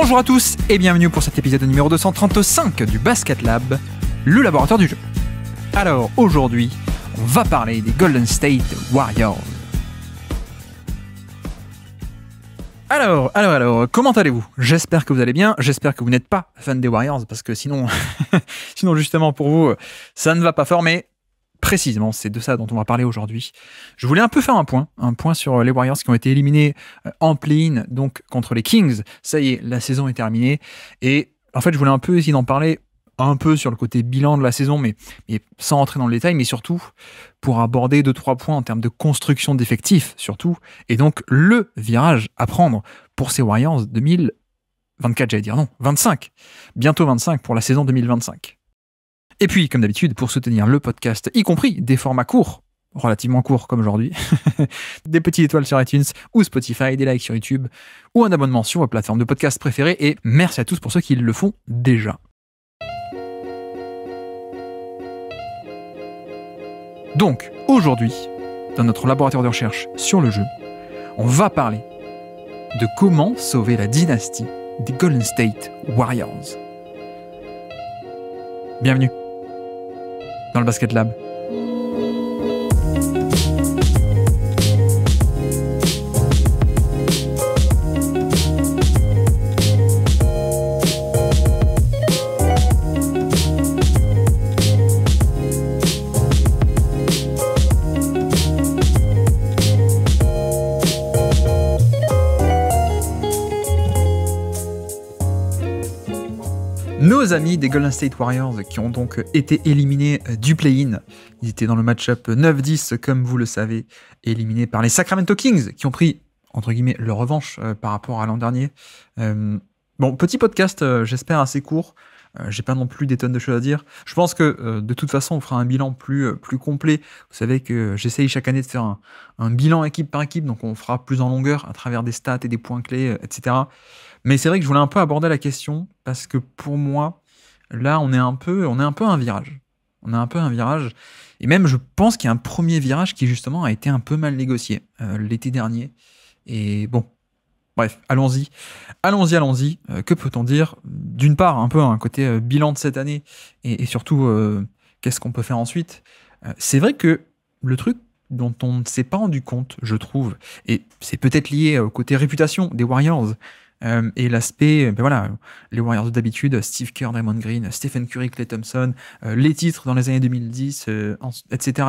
Bonjour à tous et bienvenue pour cet épisode numéro 235 du Basket Lab, le laboratoire du jeu. Alors aujourd'hui, on va parler des Golden State Warriors. Alors, comment allez-vous? J'espère que vous allez bien, j'espère que vous n'êtes pas fan des Warriors, parce que sinon justement pour vous, ça ne va pas fort, mais précisément, c'est de ça dont on va parler aujourd'hui. Je voulais un peu faire un point sur les Warriors qui ont été éliminés en play-in, donc contre les Kings. Ça y est, la saison est terminée, et en fait, je voulais un peu essayer d'en parler un peu sur le côté bilan de la saison, mais sans rentrer dans le détail, mais surtout pour aborder 2-3 points en termes de construction d'effectifs, surtout, et donc le virage à prendre pour ces Warriors 2024, j'allais dire non, 25, bientôt 25 pour la saison 2025. Et puis, comme d'habitude, pour soutenir le podcast, y compris des formats courts, relativement courts comme aujourd'hui, des petites étoiles sur iTunes ou Spotify, des likes sur YouTube, ou un abonnement sur vos plateformes de podcast préférées, et merci à tous pour ceux qui le font déjà. Donc, aujourd'hui, dans notre laboratoire de recherche sur le jeu, on va parler de comment sauver la dynastie des Golden State Warriors. Bienvenue dans le Basket Lab. Nos amis des Golden State Warriors qui ont donc été éliminés du play-in. Ils étaient dans le match-up 9-10, comme vous le savez, éliminés par les Sacramento Kings, qui ont pris, entre guillemets, leur revanche par rapport à l'an dernier. Bon, petit podcast, j'espère assez court. J'ai pas non plus des tonnes de choses à dire. Je pense que de toute façon, on fera un bilan plus complet. Vous savez que j'essaye chaque année de faire un bilan équipe par équipe, donc on fera plus en longueur à travers des stats et des points clés, etc. Mais c'est vrai que je voulais un peu aborder la question parce que pour moi, là, on est un peu à un virage. On est un peu à un virage. Et même, je pense qu'il y a un premier virage qui, justement, a été un peu mal négocié l'été dernier. Et bon, bref, allons-y. Que peut-on dire? D'une part, un peu un côté bilan de cette année et surtout, qu'est-ce qu'on peut faire ensuite? C'est vrai que le truc dont on ne s'est pas rendu compte, je trouve, et c'est peut-être lié au côté réputation des Warriors, et l'aspect, les Warriors d'habitude, Steve Kerr, Draymond Green, Stephen Curry, Klay Thompson, les titres dans les années 2010, etc.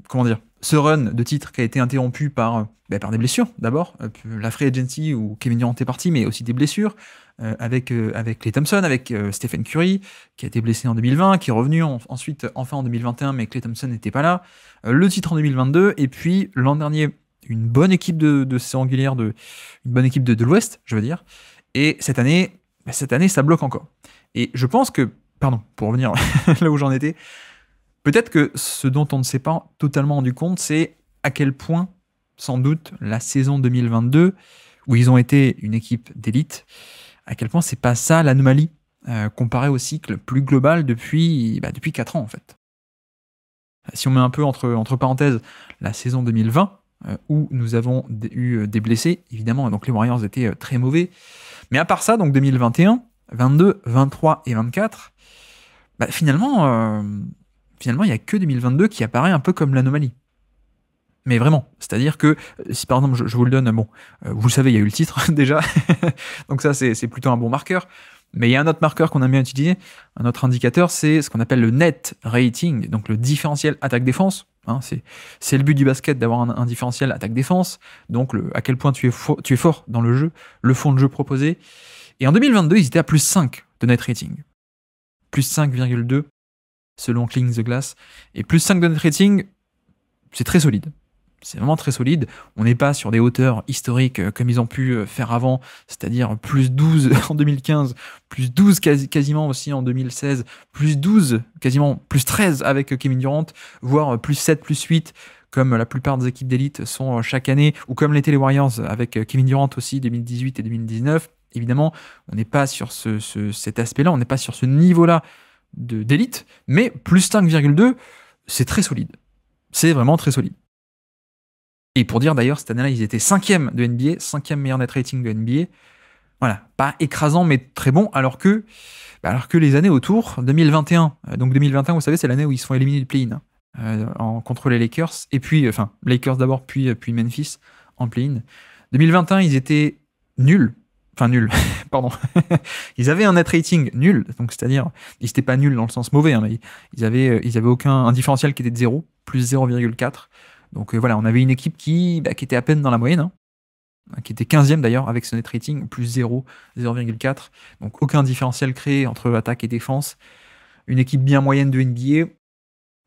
Comment dire, ce run de titres qui a été interrompu par des blessures d'abord, la free agency où Kevin Durant est parti, mais aussi des blessures avec Klay Thompson, avec Stephen Curry qui a été blessé en 2020, qui est revenu ensuite enfin en 2021, mais Klay Thompson n'était pas là, le titre en 2022, et puis l'an dernier une bonne équipe de saison régulière, une bonne équipe de l'Ouest, je veux dire. Et cette année, ça bloque encore. Et je pense que, pour revenir là où j'en étais, peut-être que ce dont on ne s'est pas totalement rendu compte, c'est à quel point, sans doute, la saison 2022, où ils ont été une équipe d'élite, à quel point c'est pas ça l'anomalie, comparé au cycle plus global depuis 4 ans, en fait. Si on met un peu entre parenthèses la saison 2020, où nous avons eu des blessés, évidemment, donc les Warriors étaient très mauvais. Mais à part ça, donc 2021, 22, 23 et 24, finalement, il n'y a que 2022 qui apparaît un peu comme l'anomalie. Mais vraiment, c'est-à-dire que, si par exemple, je vous le donne, vous le savez, il y a eu le titre déjà, donc ça c'est plutôt un bon marqueur. Mais il y a un autre marqueur qu'on a bien utilisé, un autre indicateur, c'est ce qu'on appelle le net rating, donc le différentiel attaque-défense. C'est le but du basket d'avoir un différentiel attaque-défense, donc à quel point tu es fort dans le jeu, le fond de jeu proposé. Et en 2022, ils étaient à plus 5 de net rating. Plus 5,2 selon Clean the Glass. Et plus 5 de net rating, c'est très solide. C'est vraiment très solide. On n'est pas sur des hauteurs historiques comme ils ont pu faire avant, c'est-à-dire plus 12 en 2015, plus 12 quasiment aussi en 2016, plus 12, quasiment plus 13 avec Kevin Durant, voire plus 7, plus 8, comme la plupart des équipes d'élite sont chaque année, ou comme l'étaient les Warriors avec Kevin Durant aussi, 2018 et 2019. Évidemment, on n'est pas sur cet aspect-là, on n'est pas sur ce niveau-là d'élite, mais plus 5,2, c'est très solide. C'est vraiment très solide. Et pour dire d'ailleurs, cette année-là, ils étaient 5e de NBA, 5e meilleur net rating de NBA. Voilà, pas écrasant, mais très bon, alors que les années autour, 2021, donc 2021, vous savez, c'est l'année où ils se font éliminer du play-in contre les Lakers, et puis, enfin, Lakers d'abord, puis Memphis en play-in. 2021, ils étaient nuls, enfin nuls, pardon. Ils avaient un net rating nul, donc c'est-à-dire, ils n'étaient pas nuls dans le sens mauvais, hein, mais ils avaient un différentiel qui était de 0, plus 0,4. Donc voilà, on avait une équipe qui était à peine dans la moyenne, hein, qui était 15e d'ailleurs avec ce net rating, plus 0, 0,4. Donc aucun différentiel créé entre attaque et défense. Une équipe bien moyenne de NBA.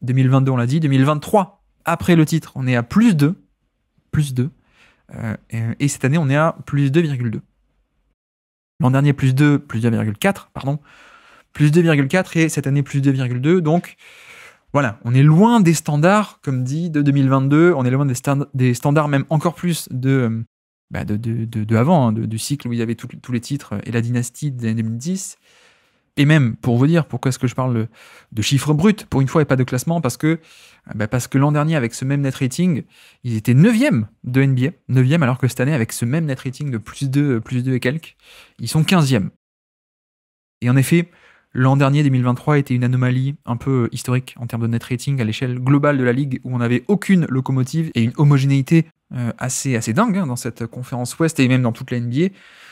2022, on l'a dit. 2023, après le titre, on est à plus 2. Et cette année, on est à plus 2,2. L'an dernier, plus 2,4, pardon. Plus 2,4 et cette année, plus 2,2. Donc voilà, on est loin des standards, comme dit, de 2022. On est loin des standards même encore plus de avant, hein, du cycle où il y avait tous les titres et la dynastie des années 2010. Et même, pour vous dire pourquoi est-ce que je parle de chiffres bruts, pour une fois, et pas de classement, parce que l'an dernier, avec ce même net rating, ils étaient 9e de NBA, 9e, alors que cette année, avec ce même net rating de plus 2 et quelques, ils sont 15e. Et en effet, l'an dernier, 2023, était une anomalie un peu historique en termes de net rating à l'échelle globale de la ligue, où on n'avait aucune locomotive et une homogénéité assez dingue, hein, dans cette conférence Ouest et même dans toute la NBA.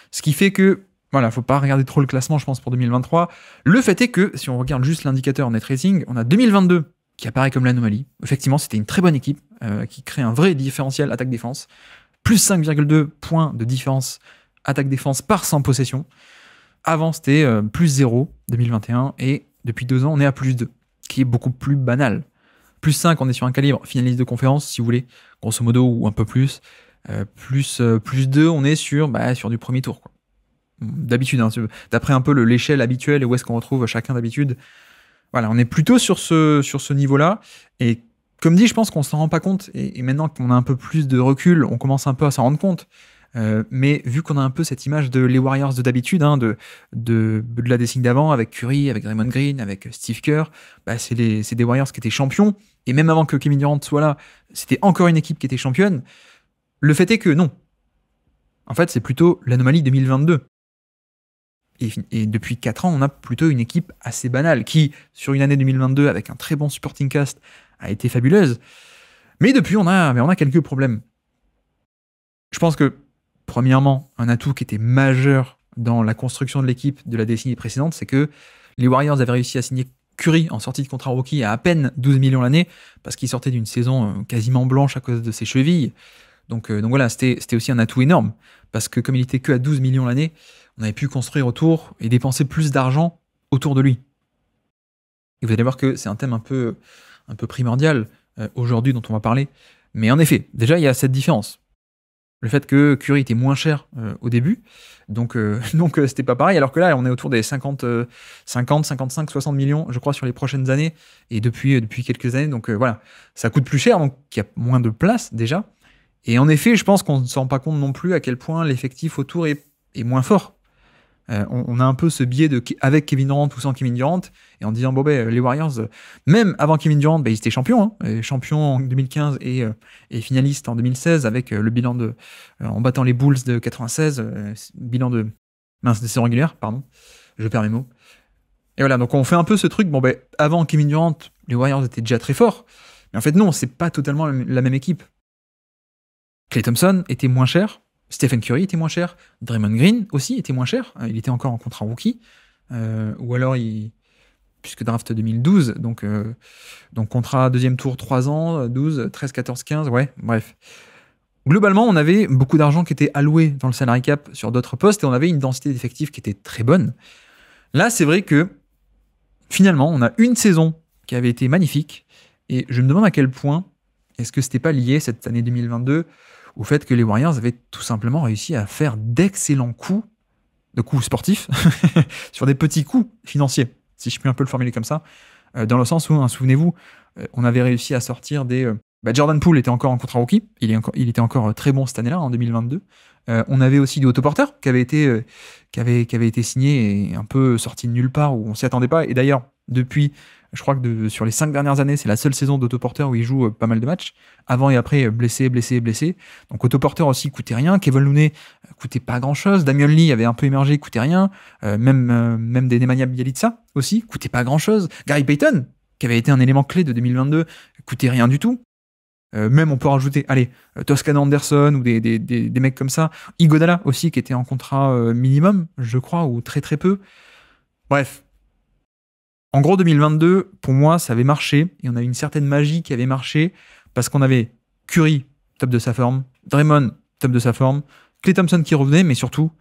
Ce qui fait que, voilà, faut pas regarder trop le classement, je pense, pour 2023. Le fait est que, si on regarde juste l'indicateur net rating, on a 2022 qui apparaît comme l'anomalie. Effectivement, c'était une très bonne équipe qui crée un vrai différentiel attaque-défense. Plus 5,2 points de différence attaque-défense par 100 possessions. Avant, c'était plus 0, 2021, et depuis 2 ans, on est à plus 2, qui est beaucoup plus banal. Plus 5, on est sur un calibre finaliste de conférence, si vous voulez, grosso modo, ou un peu plus. Plus 2, on est sur du premier tour, quoi. D'habitude, hein, d'après un peu l'échelle habituelle et où est-ce qu'on retrouve chacun d'habitude. Voilà, on est plutôt sur ce niveau-là. Et comme dit, je pense qu'on s'en rend pas compte. Et maintenant qu'on a un peu plus de recul, on commence un peu à s'en rendre compte. Mais vu qu'on a un peu cette image de les Warriors de d'habitude, hein, de la décennie d'avant, avec Curry, avec Draymond Green, avec Steve Kerr, c'est des Warriors qui étaient champions. Et même avant que Kevin Durant soit là, c'était encore une équipe qui était championne. Le fait est que non. En fait, c'est plutôt l'anomalie 2022. Et depuis 4 ans, on a plutôt une équipe assez banale, qui, sur une année 2022, avec un très bon supporting cast, a été fabuleuse. Mais depuis, on a quelques problèmes. Je pense que, premièrement, un atout qui était majeur dans la construction de l'équipe de la décennie précédente, c'est que les Warriors avaient réussi à signer Curry en sortie de contrat rookie à peine 12 millions l'année, parce qu'il sortait d'une saison quasiment blanche à cause de ses chevilles. Donc voilà, c'était aussi un atout énorme, parce que comme il était que à 12 millions l'année, on avait pu construire autour et dépenser plus d'argent autour de lui. Et vous allez voir que c'est un thème un peu primordial aujourd'hui dont on va parler. Mais en effet, déjà, il y a cette différence. Le fait que Curry était moins cher au début, donc c'était pas pareil, alors que là, on est autour des 50, 55, 60 millions, je crois, sur les prochaines années, et depuis quelques années, donc voilà, ça coûte plus cher, donc il y a moins de place déjà. Et en effet, je pense qu'on ne se rend pas compte non plus à quel point l'effectif autour est moins fort. On a un peu ce biais avec Kevin Durant ou sans Kevin Durant, et en disant les Warriors, même avant Kevin Durant, ils étaient champions, hein, champions en 2015 et finalistes en 2016 avec le bilan en battant les Bulls de 96, bilan de saison régulière, pardon, je perds mes mots. Et voilà, donc on fait un peu ce truc, avant Kevin Durant, les Warriors étaient déjà très forts, mais en fait non, c'est pas totalement la même équipe. Klay Thompson était moins cher, Stephen Curry était moins cher, Draymond Green aussi était moins cher, il était encore en contrat rookie, ou alors puisque draft 2012, donc contrat deuxième tour 3 ans, 12, 13, 14, 15, ouais, bref. Globalement, on avait beaucoup d'argent qui était alloué dans le salary cap sur d'autres postes et on avait une densité d'effectifs qui était très bonne. Là, c'est vrai que finalement, on a une saison qui avait été magnifique et je me demande à quel point est-ce que c'était pas lié cette année 2022 au fait que les Warriors avaient tout simplement réussi à faire d'excellents coups sportifs sur des petits coups financiers, si je puis un peu le formuler comme ça, dans le sens où, hein, souvenez-vous, on avait réussi à sortir des... Jordan Poole était encore en contrat rookie, il était encore très bon cette année-là, en 2022. On avait aussi du autoporteur qui avait été signé et un peu sorti de nulle part, où on s'y attendait pas, et d'ailleurs, depuis Je crois que sur les 5 dernières années, c'est la seule saison d'Otto Porter où il joue pas mal de matchs. Avant et après, blessé. Donc Otto Porter aussi coûtait rien. Kevin Looney coûtait pas grand-chose. Damian Lee avait un peu émergé, coûtait rien. Même des Nemanja Bjelica aussi, coûtait pas grand-chose. Gary Payton, qui avait été un élément clé de 2022, coûtait rien du tout. Même on peut rajouter, Toscano Anderson ou des mecs comme ça. Iguodala aussi, qui était en contrat minimum, je crois, ou très très peu. Bref. En gros, 2022, pour moi, ça avait marché, et on a une certaine magie qui avait marché, parce qu'on avait Curry, top de sa forme, Draymond, top de sa forme, Klay Thompson qui revenait, mais surtout,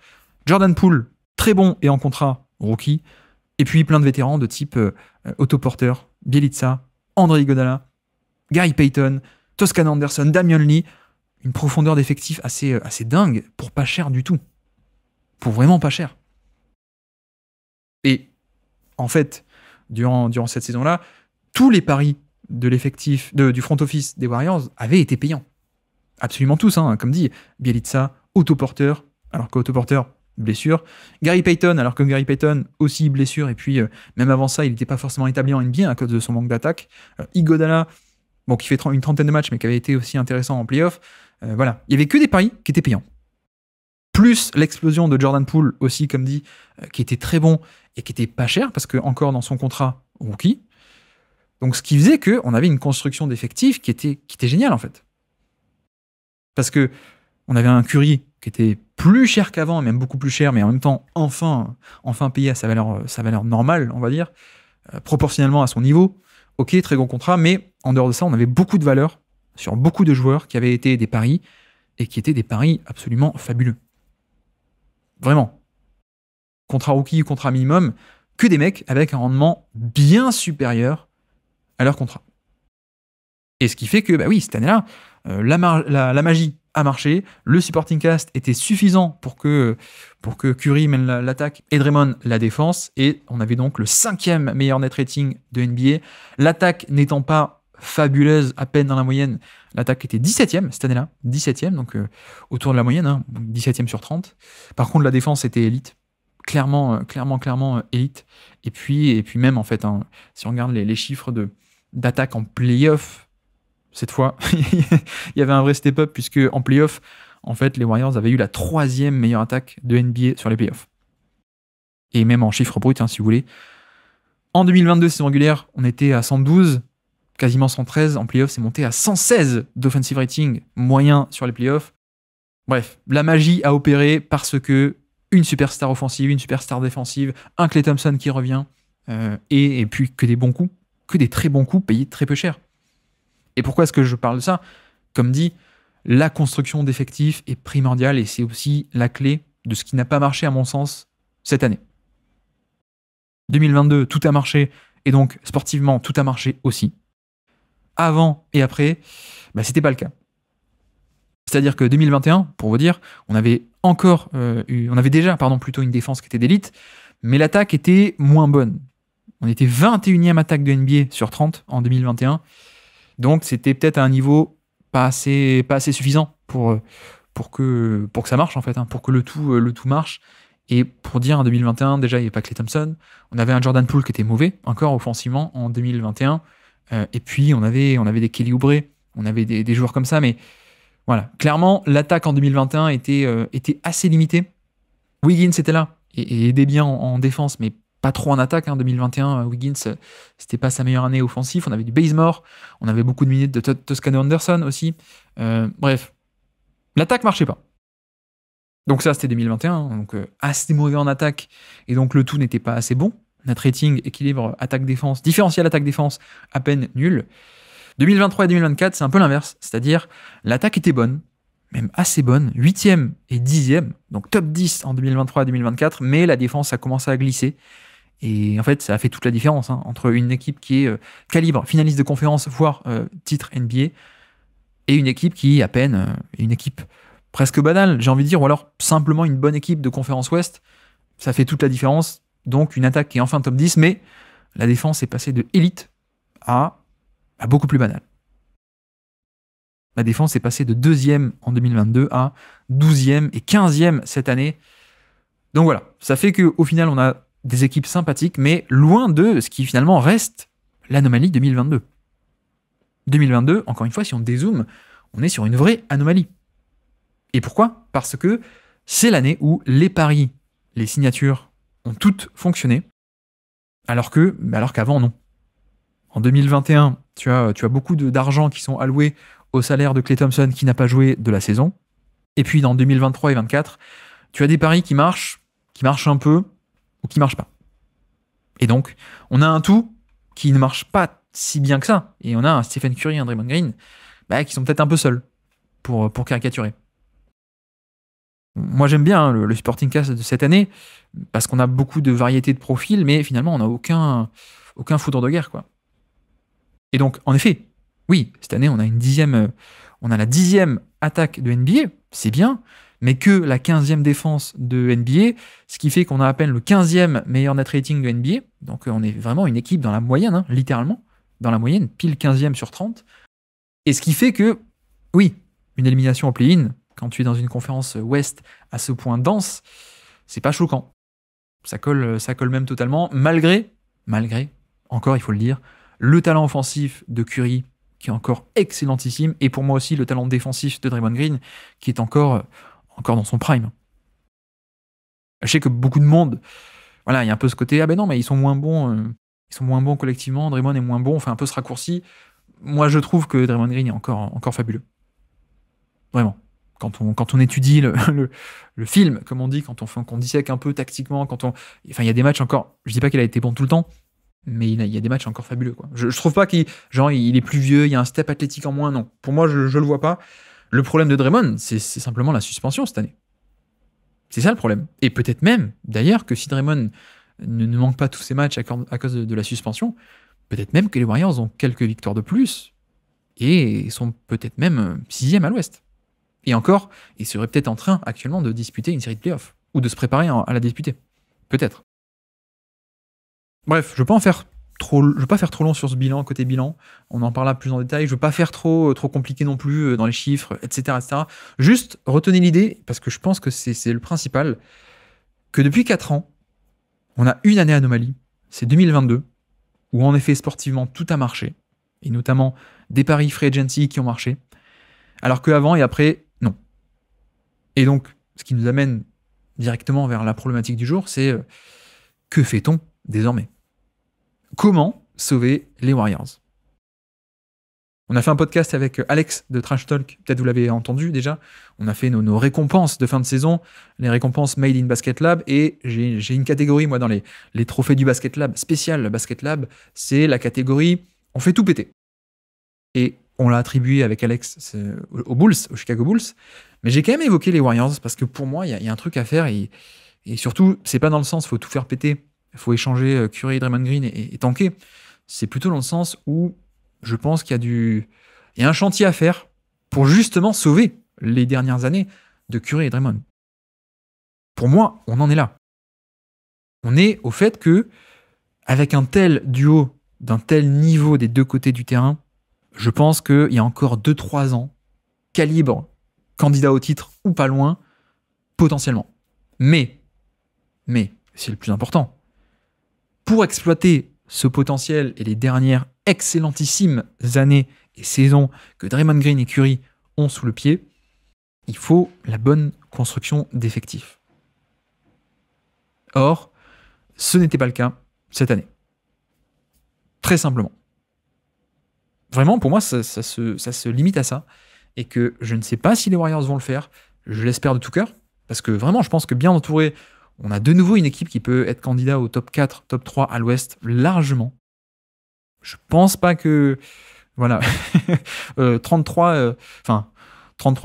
Jordan Poole, très bon et en contrat, rookie, et puis plein de vétérans de type Otto Porter, Bjelica, André Iguodala, Gary Payton, Toscano Anderson, Damian Lee, une profondeur d'effectifs assez dingue, pour pas cher du tout. Pour vraiment pas cher. Et, en fait, durant cette saison-là, tous les paris de l'effectif du front office des Warriors avaient été payants. Absolument tous, comme dit Bjelica, Otto Porter, alors qu'Otto Porter, blessure. Gary Payton, alors que Gary Payton, aussi blessure, et puis même avant ça, il n'était pas forcément établi en NBA à cause de son manque d'attaque. Iguodala, qui fait une trentaine de matchs, mais qui avait été aussi intéressant en playoff. Voilà, il n'y avait que des paris qui étaient payants. Plus l'explosion de Jordan Poole aussi, comme dit, qui était très bon et qui était pas cher, parce que encore dans son contrat rookie. Donc ce qui faisait qu'on avait une construction d'effectifs qui était géniale en fait. Parce que on avait un Curry qui était plus cher qu'avant, même beaucoup plus cher, mais en même temps enfin payé à sa valeur normale, on va dire, proportionnellement à son niveau. Ok, très gros contrat, mais en dehors de ça, on avait beaucoup de valeur sur beaucoup de joueurs qui avaient été des paris et qui étaient des paris absolument fabuleux. Vraiment. Contrat rookie, contrat minimum, que des mecs avec un rendement bien supérieur à leur contrat. Et ce qui fait que, cette année-là, la magie a marché, le supporting cast était suffisant pour que Curry mène l'attaque et Draymond la défense, et on avait donc le 5e meilleur net rating de NBA. L'attaque n'étant pas fabuleuse, à peine dans la moyenne, l'attaque était 17e cette année-là, 17e, donc autour de la moyenne, 17e sur 30. Par contre, la défense était élite, clairement élite. Et puis même, en fait, si on regarde les chiffres d'attaque en play-off, cette fois, il y avait un vrai step-up, puisque en play-off, en fait, les Warriors avaient eu la 3e meilleure attaque de NBA sur les play-offs. Et même en chiffres bruts, si vous voulez. En 2022, saison régulière, on était à 112, quasiment 113. En play-off, c'est monté à 116 d'offensive rating moyen sur les play-offs. Bref, la magie a opéré parce que une superstar offensive, une superstar défensive, un Klay Thompson qui revient, et puis que des bons coups, que des très bons coups payés très peu cher. Et pourquoi est-ce que je parle de ça ? Comme dit, la construction d'effectifs est primordiale, et c'est aussi la clé de ce qui n'a pas marché à mon sens cette année. 2022, tout a marché, et donc sportivement, tout a marché aussi. Avant et après, c'était pas le cas. C'est-à-dire que 2021, pour vous dire, on avait déjà plutôt une défense qui était d'élite, mais l'attaque était moins bonne. On était 21e attaque de NBA sur 30 en 2021, donc c'était peut-être à un niveau pas assez suffisant pour que ça marche en fait, pour que le tout marche. Et pour dire, en 2021, déjà il n'y avait pas Klay Thompson, on avait un Jordan Poole qui était mauvais encore offensivement en 2021, et puis on avait des Kelly Oubre, on avait des joueurs comme ça, mais voilà, clairement l'attaque en 2021 était assez limitée. Wiggins était là et aidait bien en défense, mais pas trop en attaque. 2021, Wiggins, c'était pas sa meilleure année offensive. On avait du Bazemore, on avait beaucoup de minutes de Toscano Anderson aussi. Bref, l'attaque marchait pas. Donc ça, c'était 2021, donc assez mauvais en attaque, et donc le tout n'était pas assez bon. Net rating, équilibre, attaque-défense, différentiel attaque-défense, à peine nul. 2023 et 2024, c'est un peu l'inverse, c'est-à-dire l'attaque était bonne, même assez bonne, 8e et 10e, donc top 10 en 2023 et 2024, mais la défense a commencé à glisser. Et en fait, ça a fait toute la différence entre une équipe qui est calibre, finaliste de conférence, voire titre NBA, et une équipe qui est à peine une équipe presque banale, j'ai envie de dire, ou alors simplement une bonne équipe de conférence Ouest. Ça fait toute la différence. Donc une attaque qui est enfin top 10, mais la défense est passée de élite à beaucoup plus banale. La défense est passée de 2e en 2022 à 12e et 15e cette année. Donc voilà, ça fait qu'au final, on a des équipes sympathiques, mais loin de ce qui finalement reste l'anomalie 2022. 2022, encore une fois, si on dézoome, on est sur une vraie anomalie. Et pourquoi ? Parce que c'est l'année où les paris, les signatures ont toutes fonctionné, alors qu'avant, non. En 2021, tu as beaucoup d'argent qui sont alloués au salaire de Klay Thompson qui n'a pas joué de la saison. Et puis dans 2023 et 2024, tu as des paris qui marchent un peu ou qui marchent pas. Et donc, on a un tout qui ne marche pas si bien que ça. Et on a un Stephen Curry et un Draymond Green qui sont peut-être un peu seuls pour caricaturer. Moi, j'aime bien le supporting cast de cette année parce qu'on a beaucoup de variétés de profils, mais finalement, on n'a aucun foudre de guerre, quoi. Et donc, en effet, oui, cette année, on a la 10e attaque de NBA, c'est bien, mais que la 15e défense de NBA, ce qui fait qu'on a à peine le 15e meilleur net rating de NBA, donc on est vraiment une équipe dans la moyenne, hein, littéralement, dans la moyenne, pile 15e sur 30, et ce qui fait que, oui, une élimination au play-in, quand tu es dans une conférence Ouest à ce point dense, c'est pas choquant. Ça colle même totalement, malgré, encore il faut le dire, le talent offensif de Curry, qui est encore excellentissime, et pour moi aussi le talent défensif de Draymond Green, qui est encore dans son prime. Je sais que beaucoup de monde, voilà, il y a un peu ce côté, ah ben non, mais ils sont moins bons collectivement, Draymond est moins bon, enfin un peu ce raccourci. Moi je trouve que Draymond Green est encore fabuleux. Vraiment. Quand on étudie le film, comme on dit, quand on dissèque un peu tactiquement, enfin il y a des matchs encore, je dis pas qu'il a été bon tout le temps, mais il y a des matchs encore fabuleux, quoi. Je trouve pas qu'il est plus vieux, il y a un step athlétique en moins, non. Pour moi, je le vois pas. Le problème de Draymond, c'est simplement la suspension cette année. C'est ça le problème. Et peut-être même, d'ailleurs, que si Draymond ne manque pas tous ses matchs à cause de la suspension, peut-être même que les Warriors ont quelques victoires de plus et sont peut-être même 6e à l'Ouest. Et encore, ils seraient peut-être en train actuellement de disputer une série de playoffs ou de se préparer à la disputer. Peut-être. Bref, je veux pas faire trop long sur ce côté bilan. On en parlera plus en détail. Je veux pas faire trop compliqué non plus dans les chiffres, etc., etc. Juste retenez l'idée, parce que je pense que c'est le principal, que depuis 4 ans, on a une année anomalie, c'est 2022, où en effet sportivement tout a marché, et notamment des paris free agency qui ont marché, alors qu'avant et après, non. Et donc, ce qui nous amène directement vers la problématique du jour, c'est que fait-on désormais ? Comment sauver les Warriors ? On a fait un podcast avec Alex de Trash Talk, peut-être vous l'avez entendu déjà. On a fait nos récompenses de fin de saison, les récompenses Made in Basket Lab, et j'ai une catégorie, moi, dans les trophées du Basket Lab, spécial Basket Lab, c'est la catégorie « On fait tout péter ». Et on l'a attribué avec Alex aux Bulls, aux Chicago Bulls, mais j'ai quand même évoqué les Warriors, parce que pour moi, il y a un truc à faire, et surtout, c'est pas dans le sens « faut tout faire péter », il faut échanger Curry, Draymond Green et tanker. C'est plutôt dans le sens où je pense qu'il y a un chantier à faire pour justement sauver les dernières années de Curry et Draymond. Pour moi, on en est là. On est au fait que, avec un tel duo, d'un tel niveau des deux côtés du terrain, je pense qu'il y a encore 2-3 ans, calibre, candidat au titre ou pas loin, potentiellement. Mais, c'est le plus important, pour exploiter ce potentiel et les dernières excellentissimes années et saisons que Draymond Green et Curry ont sous le pied, il faut la bonne construction d'effectifs. Or, ce n'était pas le cas cette année. Très simplement. Vraiment, pour moi, ça se limite à ça. Et que je ne sais pas si les Warriors vont le faire. Je l'espère de tout cœur. Parce que vraiment, je pense que bien entouré, on a de nouveau une équipe qui peut être candidat au top 4, top 3 à l'Ouest largement. Je pense pas que... Voilà. 33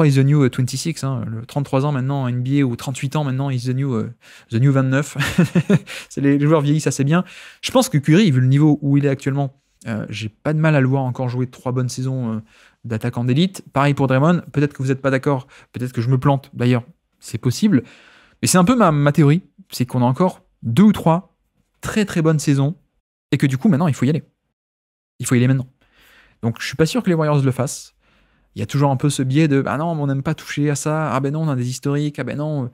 is the new 26. Hein. 33 ans maintenant en NBA ou 38 ans maintenant is the new 29. Les joueurs vieillissent assez bien. Je pense que Curry, vu le niveau où il est actuellement, j'ai pas de mal à le voir encore jouer 3 bonnes saisons d'attaquant d'élite. Pareil pour Draymond. Peut-être que vous n'êtes pas d'accord. Peut-être que je me plante. D'ailleurs, c'est possible. Mais c'est un peu ma théorie, c'est qu'on a encore 2 ou 3 très très bonnes saisons et que du coup maintenant il faut y aller. Il faut y aller maintenant. Donc je suis pas sûr que les Warriors le fassent. Il y a toujours un peu ce biais de « Ah non, on n'aime pas toucher à ça. Ah ben non, on a des historiques. Ah ben non,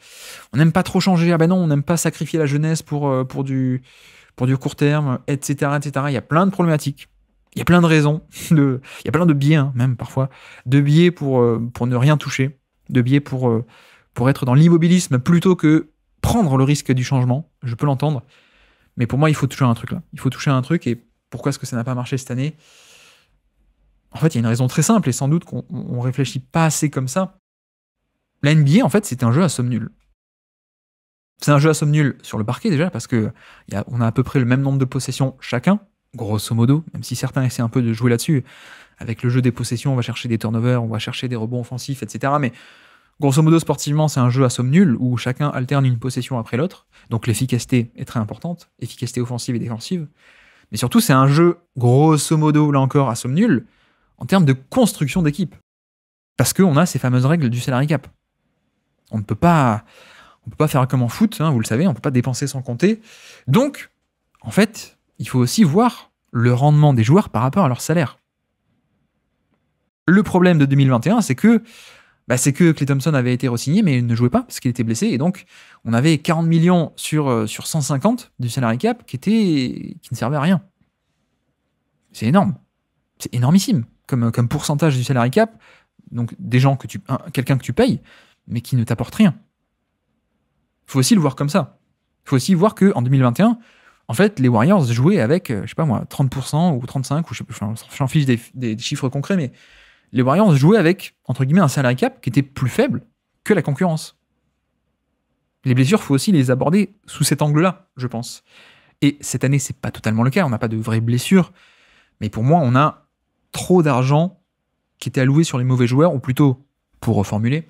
on n'aime pas trop changer. Ah ben non, on n'aime pas sacrifier la jeunesse pour du court terme, etc., etc. » Il y a plein de problématiques Il y a plein de raisons, il y a plein de biais, hein, même parfois, de biais pour ne rien toucher, de biais pour être dans l'immobilisme plutôt que prendre le risque du changement. Je peux l'entendre, mais pour moi, il faut toucher à un truc là. Il faut toucher à un truc, et pourquoi est-ce que ça n'a pas marché cette année? En fait, il y a une raison très simple, et sans doute qu'on ne réfléchit pas assez comme ça. La NBA, en fait, c'est un jeu à somme nulle. C'est un jeu à somme nulle sur le parquet déjà, parce que on a à peu près le même nombre de possessions chacun, grosso modo, même si certains essaient un peu de jouer là-dessus. Avec le jeu des possessions, on va chercher des turnovers, on va chercher des rebonds offensifs, etc. Mais grosso modo, sportivement, c'est un jeu à somme nulle où chacun alterne une possession après l'autre. Donc l'efficacité est très importante, efficacité offensive et défensive. Mais surtout, c'est un jeu, grosso modo, là encore, à somme nulle, en termes de construction d'équipe. Parce qu'on a ces fameuses règles du salary cap. On ne peut pas faire comme en foot, hein, vous le savez, on ne peut pas dépenser sans compter. Donc, en fait, il faut aussi voir le rendement des joueurs par rapport à leur salaire. Le problème de 2021, c'est que Klay Thompson avait été re-signé, mais il ne jouait pas parce qu'il était blessé. Et donc, on avait 40 millions sur 150 du salary cap qui ne servait à rien. C'est énorme. C'est énormissime comme pourcentage du salary cap. Donc, quelqu'un que tu payes, mais qui ne t'apporte rien. Il faut aussi le voir comme ça. Il faut aussi voir qu'en 2021, en fait, les Warriors jouaient avec, 30% ou 35%, ou j'en fiche des chiffres concrets, mais les Warriors jouaient avec, entre guillemets, un salary cap qui était plus faible que la concurrence. Les blessures, il faut aussi les aborder sous cet angle-là, je pense. Et cette année, c'est pas totalement le cas, on n'a pas de vraies blessures, mais pour moi, on a trop d'argent qui était alloué sur les mauvais joueurs, ou plutôt, pour reformuler,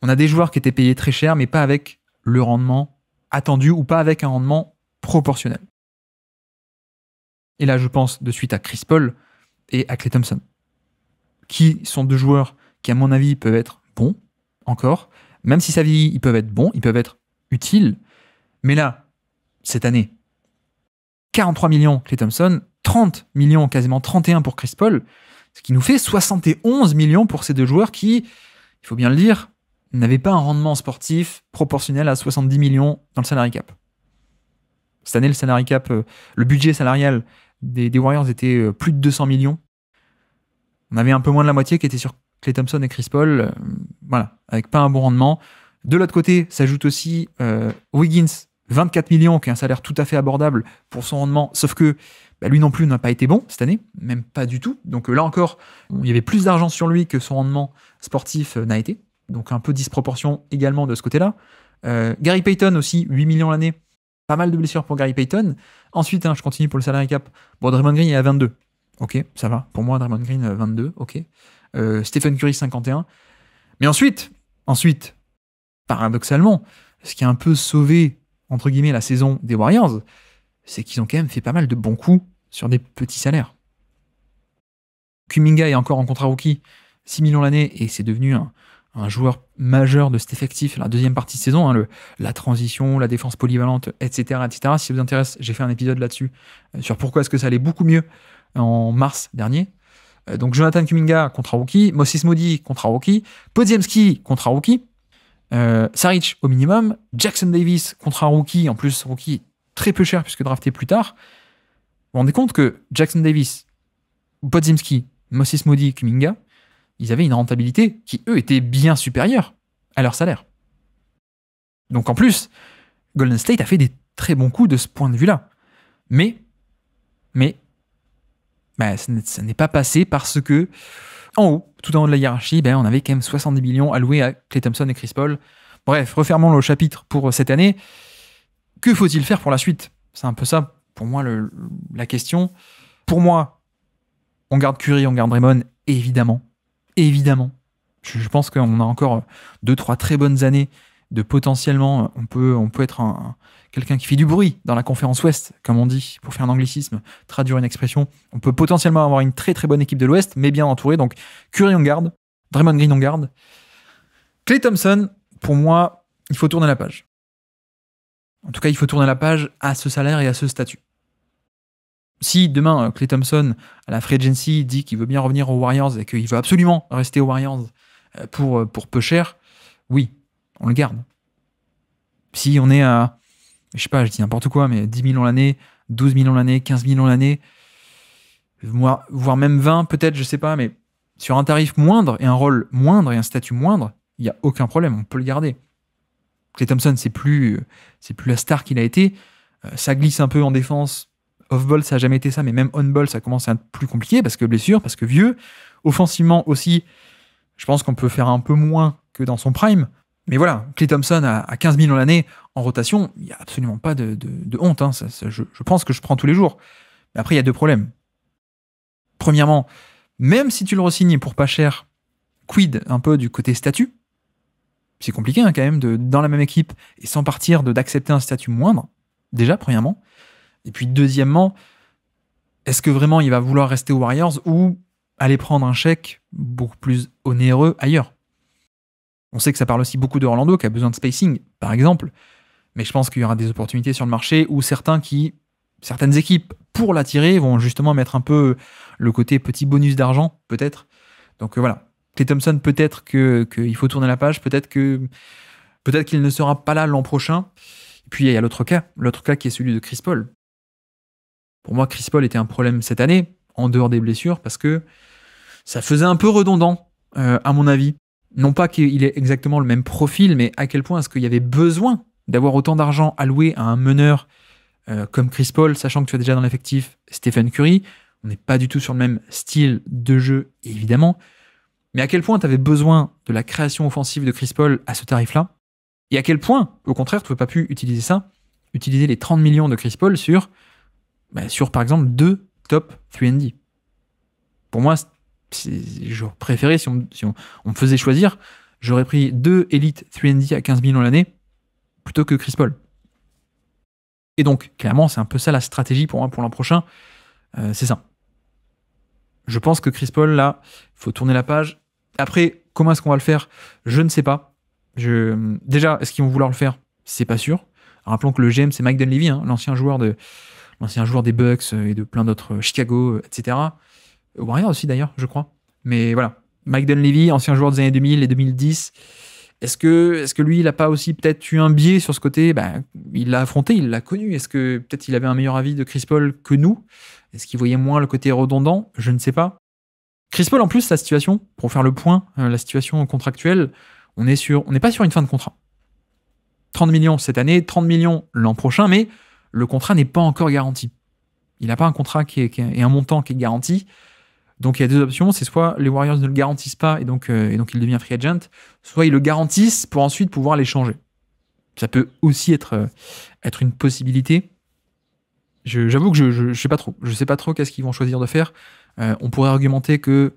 on a des joueurs qui étaient payés très cher, mais pas avec le rendement attendu, ou pas avec un rendement proportionnel. Et là, je pense de suite à Chris Paul et à Klay Thompson, qui sont deux joueurs qui, à mon avis, peuvent être bons, encore. Même si ça vieillit, ils peuvent être bons, ils peuvent être utiles. Mais là, cette année, 43 millions Klay Thompson, 30 millions, quasiment 31 pour Chris Paul, ce qui nous fait 71 millions pour ces deux joueurs qui, il faut bien le dire, n'avaient pas un rendement sportif proportionnel à 70 millions dans le salary cap. Cette année, le salary cap, le budget salarial des Warriors était plus de 200 millions. On avait un peu moins de la moitié qui était sur Klay Thompson et Chris Paul, voilà, avec pas un bon rendement. De l'autre côté, s'ajoute aussi Wiggins, 24 millions, qui est un salaire tout à fait abordable pour son rendement, sauf que lui non plus n'a pas été bon cette année, même pas du tout. Donc là encore, il y avait plus d'argent sur lui que son rendement sportif n'a été. Donc un peu disproportion également de ce côté-là. Gary Payton aussi, 8 millions l'année. Pas mal de blessures pour Gary Payton. Ensuite, je continue pour le salary cap. Bon, Draymond Green, il est à 22. Ok, ça va. Pour moi, Draymond Green, 22. Ok. Stephen Curry, 51. Mais ensuite, paradoxalement, ce qui a un peu sauvé, entre guillemets, la saison des Warriors, c'est qu'ils ont quand même fait pas mal de bons coups sur des petits salaires. Kuminga est encore en contrat rookie, 6 millions l'année, et c'est devenu un joueur majeur de cet effectif, la deuxième partie de saison, la transition, la défense polyvalente, etc., etc. Si ça vous intéresse, j'ai fait un épisode là-dessus, sur pourquoi est-ce que ça allait beaucoup mieux en mars dernier. Donc Jonathan Kuminga, contrat rookie, Moses Moody, contrat rookie, Podziemski, contrat rookie, Saric au minimum, Jackson Davis, contrat rookie, en plus rookie très peu cher puisque drafté plus tard. Vous vous rendez compte que Jackson Davis, Podziemski, Moses Moody, Kuminga, ils avaient une rentabilité qui, eux, était bien supérieure à leur salaire. Donc en plus, Golden State a fait des très bons coups de ce point de vue-là. Mais ça n'est pas passé parce que, en haut, tout en haut de la hiérarchie, on avait quand même 70 millions alloués à Klay Thompson et Chris Paul. Bref, refermons le chapitre pour cette année. Que faut-il faire pour la suite? C'est un peu ça, pour moi, la question. Pour moi, on garde Curry, on garde Draymond, évidemment. Évidemment. Je pense qu'on a encore 2-3 très bonnes années de potentiellement, on peut être quelqu'un qui fait du bruit dans la conférence Ouest, comme on dit, pour faire un anglicisme, traduire une expression. On peut potentiellement avoir une très très bonne équipe de l'Ouest, mais bien entourée. Donc Curry on garde, Draymond Green on garde. Klay Thompson, pour moi, il faut tourner la page. En tout cas, il faut tourner la page à ce salaire et à ce statut. Si demain, Klay Thompson, à la free agency, dit qu'il veut bien revenir aux Warriors et qu'il veut absolument rester aux Warriors pour peu cher, oui, on le garde. Si on est à, je dis n'importe quoi, mais 10 millions l'année, 12 millions l'année, 15 millions l'année, voire même 20 peut-être, je sais pas, mais sur un tarif moindre et un rôle moindre et un statut moindre, il n'y a aucun problème, on peut le garder. Klay Thompson, c'est plus la star qu'il a été. Ça glisse un peu en défense. Off-ball, ça n'a jamais été ça, mais même on-ball, ça commence à être plus compliqué parce que blessure, parce que vieux. Offensivement aussi, je pense qu'on peut faire un peu moins que dans son prime. Mais voilà, Klay Thompson à 15 millions l'année en rotation, il n'y a absolument pas de honte. Hein. Je pense que je prends tous les jours. Mais après, il y a deux problèmes. Premièrement, même si tu le re-signes pour pas cher, quid un peu du côté statut? C'est compliqué hein, quand même, dans la même équipe et sans partir d'accepter un statut moindre. Déjà, premièrement. Et puis deuxièmement, est-ce que vraiment il va vouloir rester aux Warriors ou aller prendre un chèque beaucoup plus onéreux ailleurs? On sait que ça parle aussi beaucoup de Orlando, qui a besoin de spacing, par exemple. Mais je pense qu'il y aura des opportunités sur le marché où certaines équipes, pour l'attirer, vont justement mettre un peu le côté petit bonus d'argent, peut-être. Donc voilà. Klay Thompson, peut-être qu'il faut tourner la page, peut-être qu'il ne sera pas là l'an prochain. Et puis il y a l'autre cas qui est celui de Chris Paul. Pour moi, Chris Paul était un problème cette année, en dehors des blessures, parce que ça faisait un peu redondant, à mon avis. Non pas qu'il ait exactement le même profil, mais à quel point est-ce qu'il y avait besoin d'avoir autant d'argent alloué à un meneur comme Chris Paul, sachant que tu as déjà dans l'effectif Stephen Curry. On n'est pas du tout sur le même style de jeu, évidemment. Mais à quel point tu avais besoin de la création offensive de Chris Paul à ce tarif-là? Et à quel point, au contraire, tu ne peux pas utiliser les 30 millions de Chris Paul sur par exemple, 2 top 3&D. Pour moi, j'aurais préféré, si on me faisait choisir, j'aurais pris 2 Elite 3&D à 15 millions l'année plutôt que Chris Paul. Et donc, clairement, c'est un peu ça la stratégie pour moi pour l'an prochain. C'est ça. Je pense que Chris Paul, là, il faut tourner la page. Après, comment est-ce qu'on va le faire? Je ne sais pas. Déjà, est-ce qu'ils vont vouloir le faire? C'est pas sûr. Rappelons que le GM, c'est Mike Dunleavy, hein, l'ancien joueur des Bucks et de plein d'autres Chicago, etc. Warriors aussi, d'ailleurs, je crois. Mais voilà. Mike Dunleavy, ancien joueur des années 2000 et 2010. Est-ce que lui, il n'a pas aussi peut-être eu un biais sur ce côté? Il l'a affronté, il l'a connu. Est-ce que peut-être il avait un meilleur avis de Chris Paul que nous? Est-ce qu'il voyait moins le côté redondant? Je ne sais pas. Chris Paul, en plus, la situation, pour faire le point, la situation contractuelle, on n'est pas sur une fin de contrat. 30 millions cette année, 30 millions l'an prochain, mais le contrat n'est pas encore garanti. Il n'a pas un contrat et un montant qui est garanti. Donc il y a deux options, c'est soit les Warriors ne le garantissent pas et donc il devient free agent, soit ils le garantissent pour ensuite pouvoir l'échanger. Ça peut aussi être une possibilité. J'avoue que je sais pas trop. Je sais pas trop qu'est-ce qu'ils vont choisir de faire. On pourrait argumenter qu'ils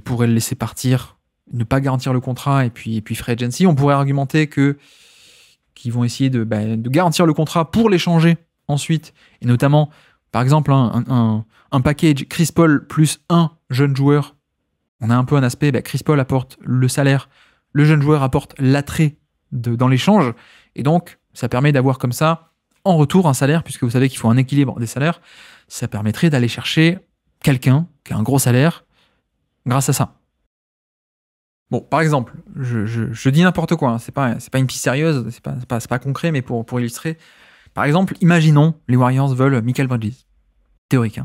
pourraient le laisser partir, ne pas garantir le contrat et puis free agency. On pourrait argumenter qu'ils vont essayer de garantir le contrat pour l'échanger ensuite, et notamment par exemple un package Chris Paul plus un jeune joueur. On a un peu un aspect, Chris Paul apporte le salaire, le jeune joueur apporte l'attrait dans l'échange, et donc ça permet d'avoir comme ça en retour un salaire, puisque vous savez qu'il faut un équilibre des salaires. Ça permettrait d'aller chercher quelqu'un qui a un gros salaire grâce à ça. Bon, par exemple, je dis n'importe quoi, hein, c'est pas une piste sérieuse, c'est pas concret, mais pour illustrer. Par exemple, imaginons les Warriors veulent Mikal Bridges. Théorique.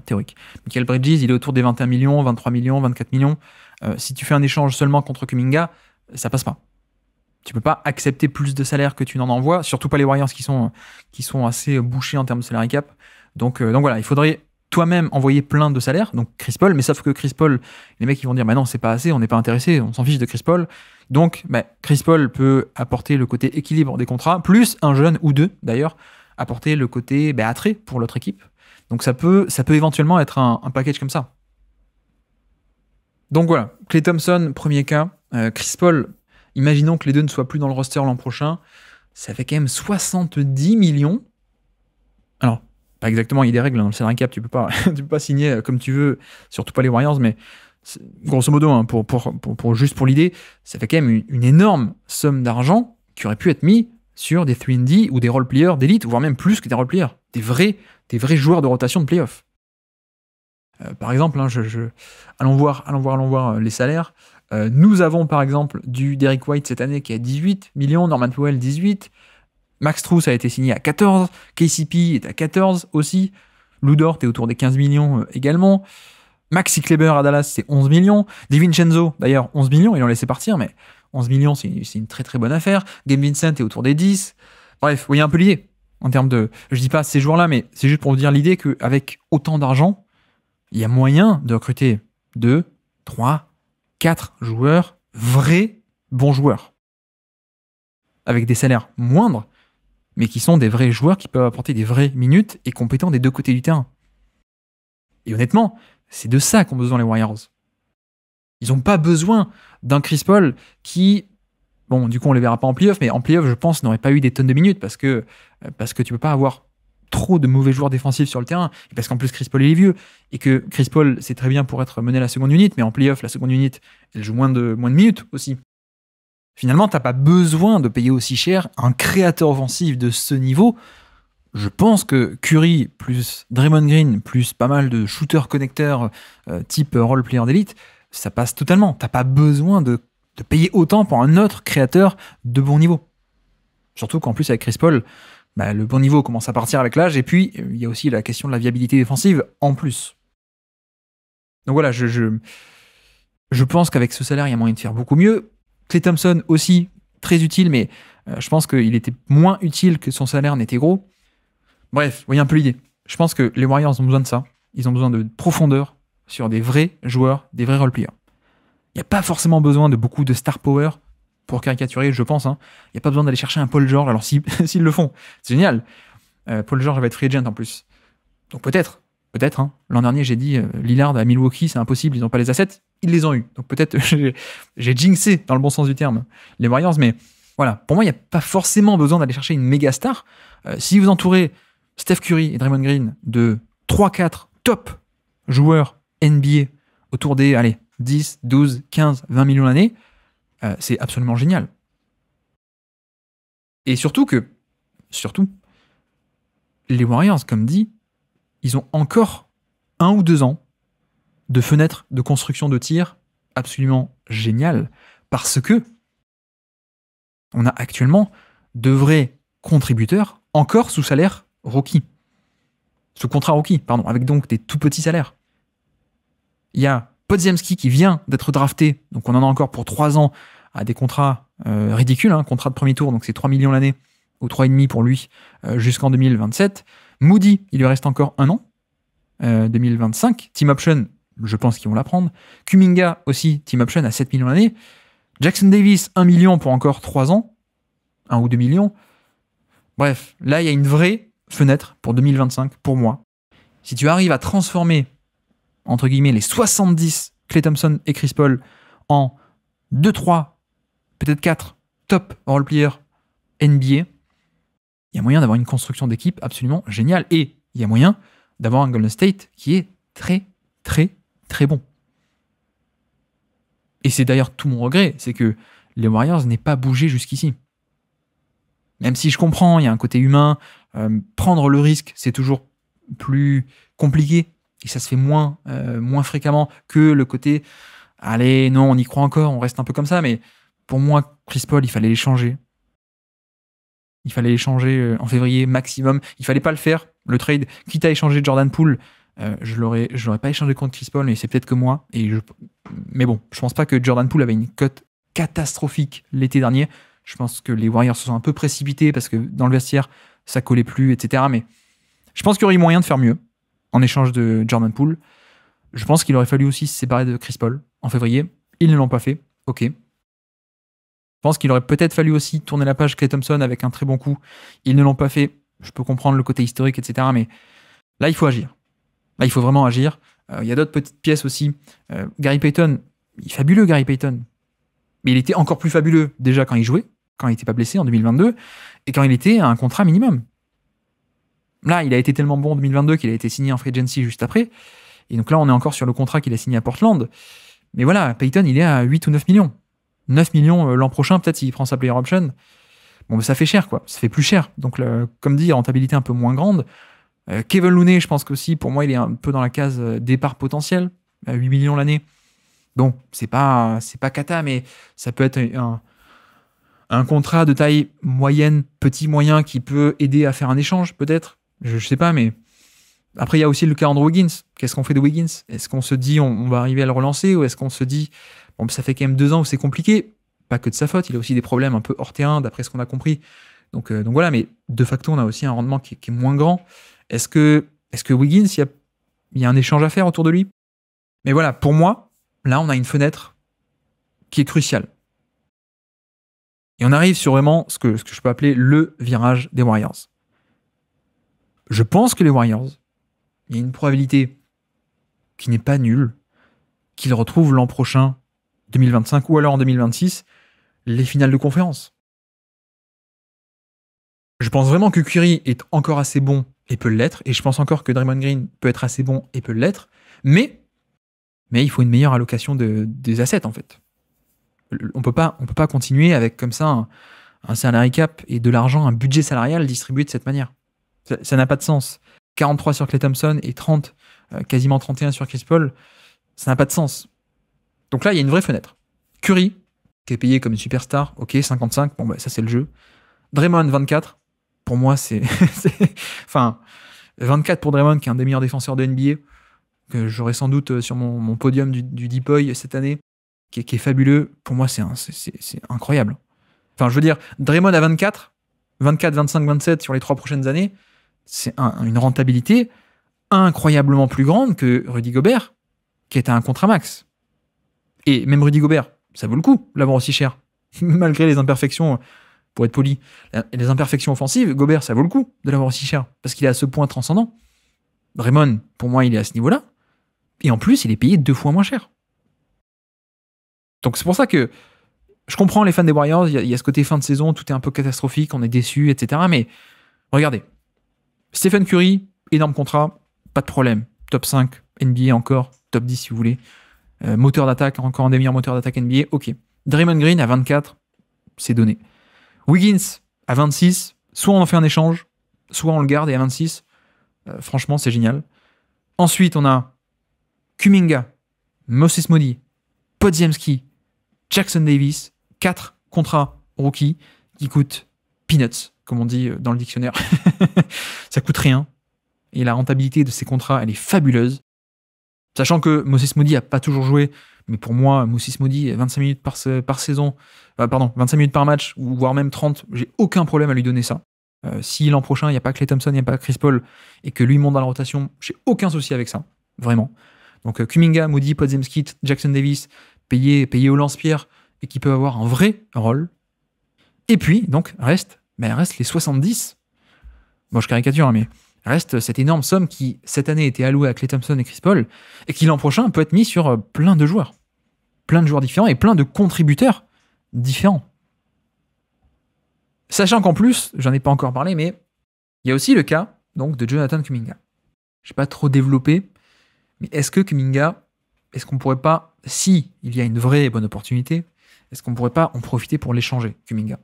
Mikal Bridges, il est autour des 21 millions, 23 millions, 24 millions. Si tu fais un échange seulement contre Kuminga, ça passe pas. Tu peux pas accepter plus de salaire que tu n'en envoies, surtout pas les Warriors qui sont assez bouchés en termes de salary cap. Donc voilà, il faudrait toi-même envoyer plein de salaires, donc Chris Paul, mais sauf que Chris Paul, les mecs ils vont dire non, c'est pas assez, on n'est pas intéressé, on s'en fiche de Chris Paul. Donc Chris Paul peut apporter le côté équilibre des contrats, plus un jeune ou deux d'ailleurs, apporter le côté attrait pour l'autre équipe. Donc ça peut éventuellement être un package comme ça. Donc voilà, Klay Thompson, premier cas. Chris Paul, imaginons que les deux ne soient plus dans le roster l'an prochain, ça fait quand même 70 millions. Alors, pas exactement, il y a des règles dans le salary cap, tu peux pas signer comme tu veux, surtout pas les Warriors, mais grosso modo, hein, juste pour l'idée, ça fait quand même une énorme somme d'argent qui aurait pu être mis sur des 3&D ou des role-players d'élite, voire même plus que des role-players, des vrais joueurs de rotation de playoff. Par exemple, hein, allons voir les salaires. Nous avons par exemple du Derrick White cette année qui est à 18 millions, Norman Powell 18, Max Strus a été signé à 14, KCP est à 14 aussi. Lou Dort est autour des 15 millions également. Maxi Kleber à Dallas, c'est 11 millions. DiVincenzo, d'ailleurs, 11 millions, ils l'ont laissé partir, mais 11 millions, c'est une très très bonne affaire. Gabe Vincent est autour des 10. Bref, vous voyez un peu l'idée. En termes de... Je dis pas ces joueurs-là, mais c'est juste pour vous dire l'idée qu'avec autant d'argent, il y a moyen de recruter 2, 3, 4 joueurs, vrais bons joueurs. Avec des salaires moindres, mais qui sont des vrais joueurs qui peuvent apporter des vraies minutes et compétents des deux côtés du terrain. Et honnêtement, c'est de ça qu'ont besoin les Warriors. Ils n'ont pas besoin d'un Chris Paul qui, bon, du coup, on ne les verra pas en playoff, mais en playoff, je pense, n'aurait pas eu des tonnes de minutes parce que tu peux pas avoir trop de mauvais joueurs défensifs sur le terrain, et parce qu'en plus Chris Paul il est vieux, et que Chris Paul c'est très bien pour être mené à la seconde unité, mais en playoff, la seconde unité, elle joue moins de minutes aussi. Finalement, t'as pas besoin de payer aussi cher un créateur offensif de ce niveau. Je pense que Curry plus Draymond Green plus pas mal de shooters connecteurs type role player d'élite, ça passe totalement. T'as pas besoin de payer autant pour un autre créateur de bon niveau. Surtout qu'en plus avec Chris Paul, le bon niveau commence à partir avec l'âge, et puis il y a aussi la question de la viabilité défensive en plus. Donc voilà, je pense qu'avec ce salaire, il y a moyen de faire beaucoup mieux. Klay Thompson aussi, très utile, mais je pense qu'il était moins utile que son salaire n'était gros. Bref, vous voyez un peu l'idée. Je pense que les Warriors ont besoin de ça. Ils ont besoin de profondeur sur des vrais joueurs, des vrais role-players. Il n'y a pas forcément besoin de beaucoup de star power pour caricaturer, je pense. Il n'y a pas besoin d'aller chercher un Paul George. Alors s'ils le font, c'est génial. Paul George va être free agent en plus. Donc peut-être. L'an dernier, j'ai dit Lillard à Milwaukee, c'est impossible, ils n'ont pas les assets. Ils les ont eu. Donc peut-être j'ai jinxé dans le bon sens du terme les Warriors. Mais voilà, pour moi, il n'y a pas forcément besoin d'aller chercher une méga star. Si vous entourez Steph Curry et Draymond Green de 3-4 top joueurs NBA autour des 10, 12, 15, 20 millions l'année, c'est absolument génial. Et surtout, les Warriors, comme dit, ils ont encore 1 ou 2 ans de fenêtre de construction de tir absolument génial, parce que on a actuellement de vrais contributeurs encore sous salaire rookie. Sous contrat rookie, pardon, avec donc des tout petits salaires. Il y a Podziemski qui vient d'être drafté, donc on en a encore pour 3 ans à des contrats ridicules, contrat de premier tour, donc c'est 3 millions l'année, ou 3,5 pour lui, jusqu'en 2027. Moody, il lui reste encore 1 an, 2025. Team option, je pense qu'ils vont la prendre. Kuminga aussi, team option à 7 millions l'année. Jackson Davis, 1 million pour encore 3 ans, 1 ou 2 millions. Bref, là, il y a une vraie fenêtre pour 2025, pour moi. Si tu arrives à transformer, entre guillemets, les 70 Klay Thompson et Chris Paul en 2, 3, peut-être 4 top role-players NBA, il y a moyen d'avoir une construction d'équipe absolument géniale. Et il y a moyen d'avoir un Golden State qui est très, très, très bon. Et c'est d'ailleurs tout mon regret, c'est que les Warriors n'aient pas bougé jusqu'ici. Même si je comprends, il y a un côté humain, prendre le risque, c'est toujours plus compliqué, et ça se fait moins fréquemment que le côté « Allez, non, on y croit encore, on reste un peu comme ça », mais pour moi, Chris Paul, il fallait l'échanger. Il fallait l'échanger en février maximum. Il fallait pas le faire, le trade. Quitte à échanger Jordan Poole, je l'aurais pas échangé contre Chris Paul, mais c'est peut-être que moi. Mais bon, je pense pas que Jordan Poole avait une cote catastrophique l'été dernier. Je pense que les Warriors se sont un peu précipités parce que dans le vestiaire, ça collait plus, etc. Mais je pense qu'il y aurait eu moyen de faire mieux en échange de Jordan Poole. Je pense qu'il aurait fallu aussi se séparer de Chris Paul en février. Ils ne l'ont pas fait. Ok. Je pense qu'il aurait peut-être fallu aussi tourner la page Klay Thompson avec un très bon coup. Ils ne l'ont pas fait. Je peux comprendre le côté historique, etc. Mais là, il faut agir. Là, il faut vraiment agir. Il y a d'autres petites pièces aussi. Gary Payton, il est fabuleux, Gary Payton. Mais il était encore plus fabuleux déjà quand il jouait, quand il n'était pas blessé en 2022, et quand il était à un contrat minimum. Là, il a été tellement bon en 2022 qu'il a été signé en free agency juste après. Et donc là, on est encore sur le contrat qu'il a signé à Portland. Mais voilà, Payton, il est à 8 ou 9 millions. 9 millions l'an prochain, peut-être s'il prend sa player option. Bon, ça fait cher, quoi. Ça fait plus cher. Donc, comme dit, rentabilité un peu moins grande. Kevin Looney, je pense qu'aussi, pour moi, il est un peu dans la case départ potentiel. À 8 millions l'année. Bon, c'est pas cata, mais ça peut être un contrat de taille moyenne, petit, moyen, qui peut aider à faire un échange, peut-être. Je sais pas, mais Après, il y a aussi le cas Andrew Wiggins. Qu'est-ce qu'on fait de Wiggins? Est-ce qu'on se dit on va arriver à le relancer ou est-ce qu'on se dit bon, ça fait quand même 2 ans où c'est compliqué? Pas que de sa faute, il a aussi des problèmes un peu hors terrain, d'après ce qu'on a compris. Donc voilà, mais de facto, on a aussi un rendement qui est moins grand. Est-ce que Wiggins, il y a un échange à faire autour de lui? Mais voilà, pour moi, là, on a une fenêtre qui est cruciale. Et on arrive sur vraiment ce que je peux appeler le virage des Warriors. Je pense que les Warriors, il y a une probabilité qui n'est pas nulle qu'ils retrouvent l'an prochain, 2025, ou alors en 2026, les finales de conférence. Je pense vraiment que Curry est encore assez bon et peut l'être, et je pense encore que Draymond Green peut être assez bon et peut l'être, mais il faut une meilleure allocation des assets, en fait. On peut pas continuer avec comme ça un salary cap et de l'argent, un budget salarial distribué de cette manière. Ça n'a pas de sens. 43 sur Klay Thompson et 30, quasiment 31 sur Chris Paul, ça n'a pas de sens. Donc là, il y a une vraie fenêtre. Curry, qui est payé comme une superstar, ok, 55, bon bah ça c'est le jeu. Draymond, 24, pour moi c'est... Enfin, 24 pour Draymond, qui est un des meilleurs défenseurs de NBA, que j'aurai sans doute sur mon podium du Deep Boy cette année, qui est fabuleux. Pour moi, c'est incroyable. Enfin, je veux dire, Draymond à 24, 25, 27 sur les 3 prochaines années, c'est une rentabilité incroyablement plus grande que Rudy Gobert, qui est à un contrat max. Et même Rudy Gobert, ça vaut le coup l'avoir aussi cher. Malgré les imperfections, pour être poli, les imperfections offensives, Gobert, ça vaut le coup de l'avoir aussi cher, parce qu'il est à ce point transcendant. Draymond, pour moi, il est à ce niveau-là. Et en plus, il est payé 2 fois moins cher. Donc c'est pour ça que je comprends les fans des Warriors, il y a ce côté fin de saison, tout est un peu catastrophique, on est déçu, etc. Mais regardez, Stephen Curry, énorme contrat, pas de problème. Top 5 NBA encore, top 10 si vous voulez. Moteur d'attaque, encore un des meilleurs moteurs d'attaque NBA, ok. Draymond Green à 24, c'est donné. Wiggins à 26, soit on en fait un échange, soit on le garde et à 26, franchement c'est génial. Ensuite on a Kuminga, Moses Moody, Podziemski, Jackson Davis, 4 contrats rookies qui coûtent peanuts, comme on dit dans le dictionnaire. Ça coûte rien. Et la rentabilité de ces contrats, elle est fabuleuse. Sachant que Moses Moody n'a pas toujours joué, mais pour moi, Moses Moody, 25 minutes par saison, 25 minutes par match, ou voire même 30, j'ai aucun problème à lui donner ça. Si l'an prochain, il n'y a pas Klay Thompson, il n'y a pas Chris Paul, et que lui monte dans la rotation, j'ai aucun souci avec ça, vraiment. Donc Kuminga, Moody, Podziemski, Jackson Davis, payé au lance-pierre, et qui peut avoir un vrai rôle. Et puis, donc, reste les 70. Bon, je caricature, hein, mais reste cette énorme somme qui, cette année, était allouée à Klay Thompson et Chris Paul, et qui, l'an prochain, peut être mise sur plein de joueurs. Plein de joueurs différents et plein de contributeurs différents. Sachant qu'en plus, j'en ai pas encore parlé, mais il y a aussi le cas donc, de Jonathan Kuminga. Je n'ai pas trop développé, mais est-ce qu'on pourrait pas, si il y a une vraie et bonne opportunité, est-ce qu'on pourrait pas en profiter pour l'échanger, Kuminga?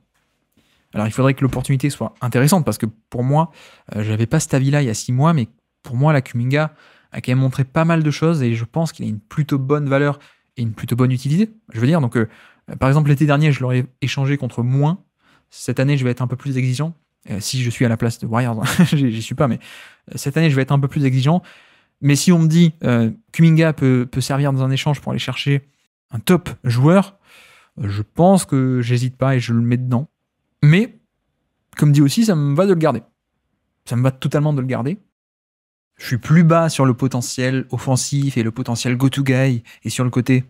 Alors il faudrait que l'opportunité soit intéressante, parce que pour moi, j'avais pas cet avis-là il y a 6 mois, mais pour moi, la Kuminga a quand même montré pas mal de choses, et je pense qu'il a une plutôt bonne valeur et une plutôt bonne utilité. Je veux dire, donc, par exemple, l'été dernier, je l'aurais échangé contre moins. Cette année, je vais être un peu plus exigeant. Si je suis à la place de Warriors, j'y suis pas, mais cette année, je vais être un peu plus exigeant. Mais si on me dit Kuminga peut servir dans un échange pour aller chercher un top joueur, je pense que j'hésite pas et je le mets dedans. Mais, comme dit aussi, ça me va de le garder. Ça me va totalement de le garder. Je suis plus bas sur le potentiel offensif et le potentiel go-to-guy. Et sur le côté,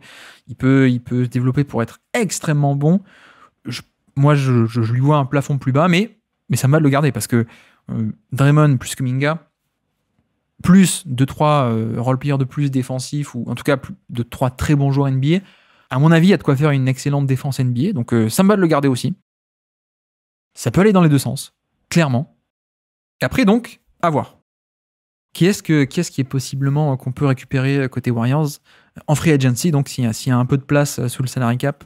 il peut se développer pour être extrêmement bon. Moi, je lui vois un plafond plus bas, mais ça me va de le garder, parce que Draymond plus Kuminga, plus 2-3 role-players de plus défensifs, ou en tout cas 2-3 très bons joueurs NBA, à mon avis, il y a de quoi faire une excellente défense NBA. Donc ça me va de le garder aussi. Ça peut aller dans les deux sens, clairement. Et après, donc, à voir. Qui est-ce qui est possiblement qu'on peut récupérer côté Warriors en free agency, donc s'il y a un peu de place sous le salary cap.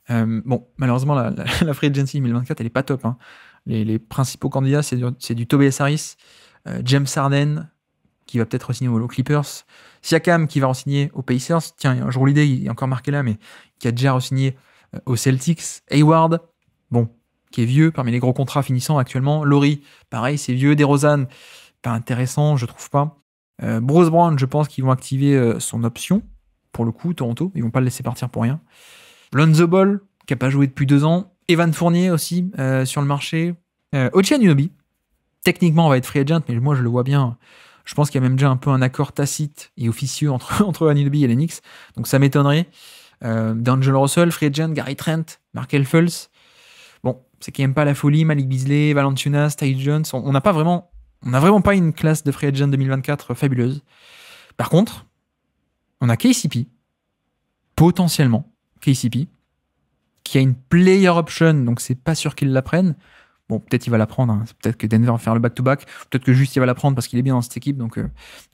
Bon, malheureusement, la free agency 2024, elle est pas top. Hein. Les principaux candidats, c'est du Tobias Harris, James Harden, qui va peut-être re-signer aux Clippers, Siakam, qui va re-signer aux Pacers. Tiens, je roule l'idée, il est encore marqué là, mais qui a déjà re-signé aux Celtics. Hayward, bon, qui est vieux, parmi les gros contrats finissants actuellement. Laurie, pareil, c'est vieux. DeRozan, pas intéressant, je trouve pas. Bruce Brown, je pense qu'ils vont activer son option. Pour le coup, Toronto, ils vont pas le laisser partir pour rien. Lonzo Ball, qui n'a pas joué depuis 2 ans. Evan Fournier aussi sur le marché. Ochai Anunoby, techniquement, on va être free agent, mais moi, je le vois bien. Je pense qu'il y a même déjà un peu un accord tacite et officieux entre Anunoby et les Knicks. Donc, ça m'étonnerait. D'Angelo Russell, free agent, Gary Trent, Markel Fultz. Bon, c'est quand même pas la folie. Malik Beasley, Valanciunas, Ty Jones. On n'a vraiment pas une classe de free agent 2024 fabuleuse. Par contre, on a KCP, potentiellement KCP, qui a une player option, donc c'est pas sûr qu'il la prenne. Bon, peut-être il va la prendre, hein. Peut-être que Denver va faire le back-to-back, peut-être que juste il va la prendre parce qu'il est bien dans cette équipe, donc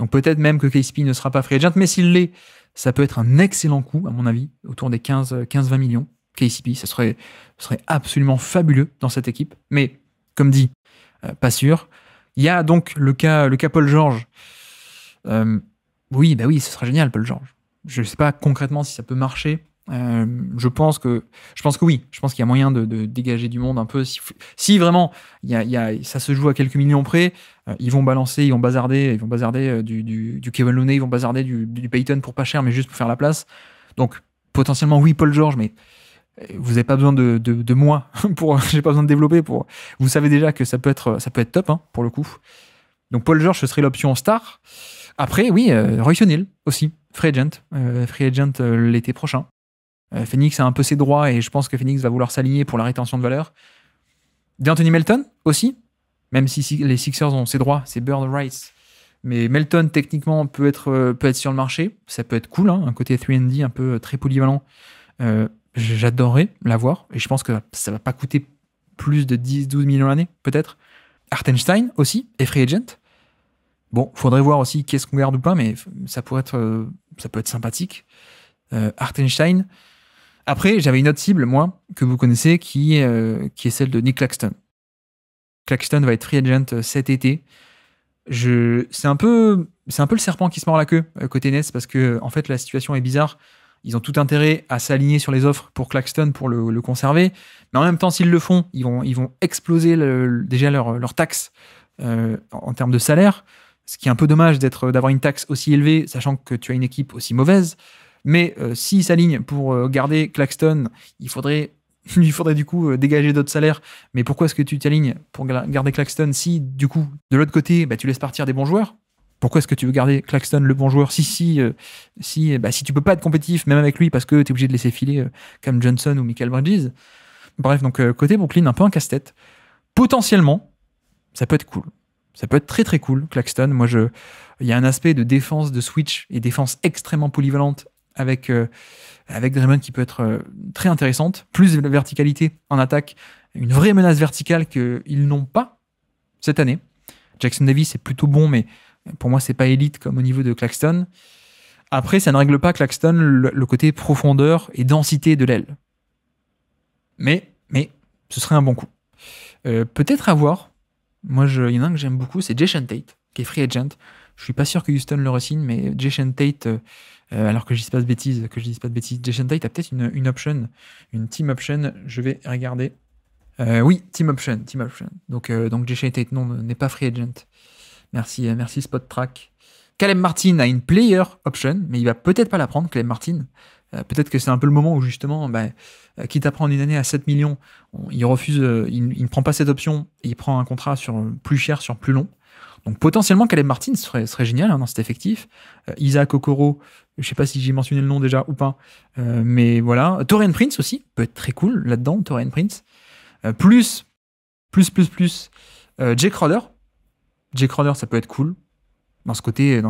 peut-être même que KCP ne sera pas free agent, mais s'il l'est, ça peut être un excellent coup, à mon avis, autour des 15-20 millions. KCP, ce serait absolument fabuleux dans cette équipe, mais comme dit, pas sûr. Il y a donc le cas Paul George. Oui, ce serait génial, Paul George. Je ne sais pas concrètement si ça peut marcher. Je pense que oui. Je pense qu'il y a moyen de dégager du monde un peu. Si vraiment ça se joue à quelques millions près, ils vont bazarder du Kevin Looney, ils vont bazarder du Payton pour pas cher, mais juste pour faire la place. Donc potentiellement oui, Paul George, mais vous n'avez pas besoin de moi j'ai pas besoin de développer pour. Vous savez déjà que ça peut être top, hein, pour le coup. Donc Paul George, ce serait l'option star. Après, oui, Royce O'Neal aussi, free agent l'été prochain. Phoenix a un peu ses droits et je pense que Phoenix va vouloir s'aligner pour la rétention de valeur. D'Anthony Melton aussi, même si les Sixers ont ses droits, c'est bird rights. Mais Melton, techniquement, peut être sur le marché. Ça peut être cool, hein, un côté 3&D un peu très polyvalent. J'adorerais l'avoir et je pense que ça va pas coûter plus de 10-12 millions l'année, peut-être. Hartenstein aussi est free agent. Bon, faudrait voir aussi qu'est-ce qu'on garde ou pas, mais ça peut être sympathique. Hartenstein. Après, j'avais une autre cible, moi, que vous connaissez, qui est celle de Nick Claxton. Claxton va être free agent cet été. C'est un peu le serpent qui se mord la queue côté Nets, parce que en fait la situation est bizarre. Ils ont tout intérêt à s'aligner sur les offres pour Claxton pour le conserver, mais en même temps, s'ils le font, ils vont exploser déjà leur taxe en termes de salaire. Ce qui est un peu dommage d'avoir une taxe aussi élevée, sachant que tu as une équipe aussi mauvaise. Mais s'ils s'alignent pour garder Claxton, il faudrait du coup dégager d'autres salaires. Mais pourquoi est-ce que tu t'alignes pour garder Claxton si, du coup, de l'autre côté, tu laisses partir des bons joueurs? Pourquoi est-ce que tu veux garder Claxton, le bon joueur, si tu peux pas être compétitif, même avec lui, parce que tu es obligé de laisser filer Cam Johnson ou Michael Bridges? Bref, donc côté Brooklyn, un peu un casse-tête. Potentiellement, ça peut être cool. Ça peut être très très cool, Claxton. Moi, il y a un aspect de défense, de switch et défense extrêmement polyvalente avec Draymond qui peut être très intéressante. Plus de verticalité en attaque, une vraie menace verticale qu'ils n'ont pas cette année. Jackson Davis est plutôt bon, mais pour moi, c'est pas élite comme au niveau de Claxton. Après, ça ne règle pas Claxton le côté profondeur et densité de l'aile. Mais ce serait un bon coup. Peut-être à voir. Moi, il y en a un que j'aime beaucoup, c'est Jason Tate, qui est free agent. Je suis pas sûr que Houston le re-signe, mais Jason Tate, alors que je dis pas de bêtises, Jason Tate a peut-être une option, une team option. Je vais regarder. Oui, team option. Donc Jason Tate, non, n'est pas free agent. Merci Spot Track. Caleb Martin a une player option, mais il va peut-être pas la prendre, Caleb Martin. Peut-être que c'est un peu le moment où justement, quitte à prendre une année à 7 millions, il refuse, il ne prend pas cette option et il prend un contrat plus cher, sur plus long. Donc potentiellement, Caleb Martin serait génial, hein, dans cet effectif. Isaac Okoro, je ne sais pas si j'ai mentionné le nom déjà ou pas, mais voilà. Taurean Prince aussi, peut être très cool là-dedans, Taurean Prince. Plus Jake Crowder. Jake Crowder, ça peut être cool. Dans ce côté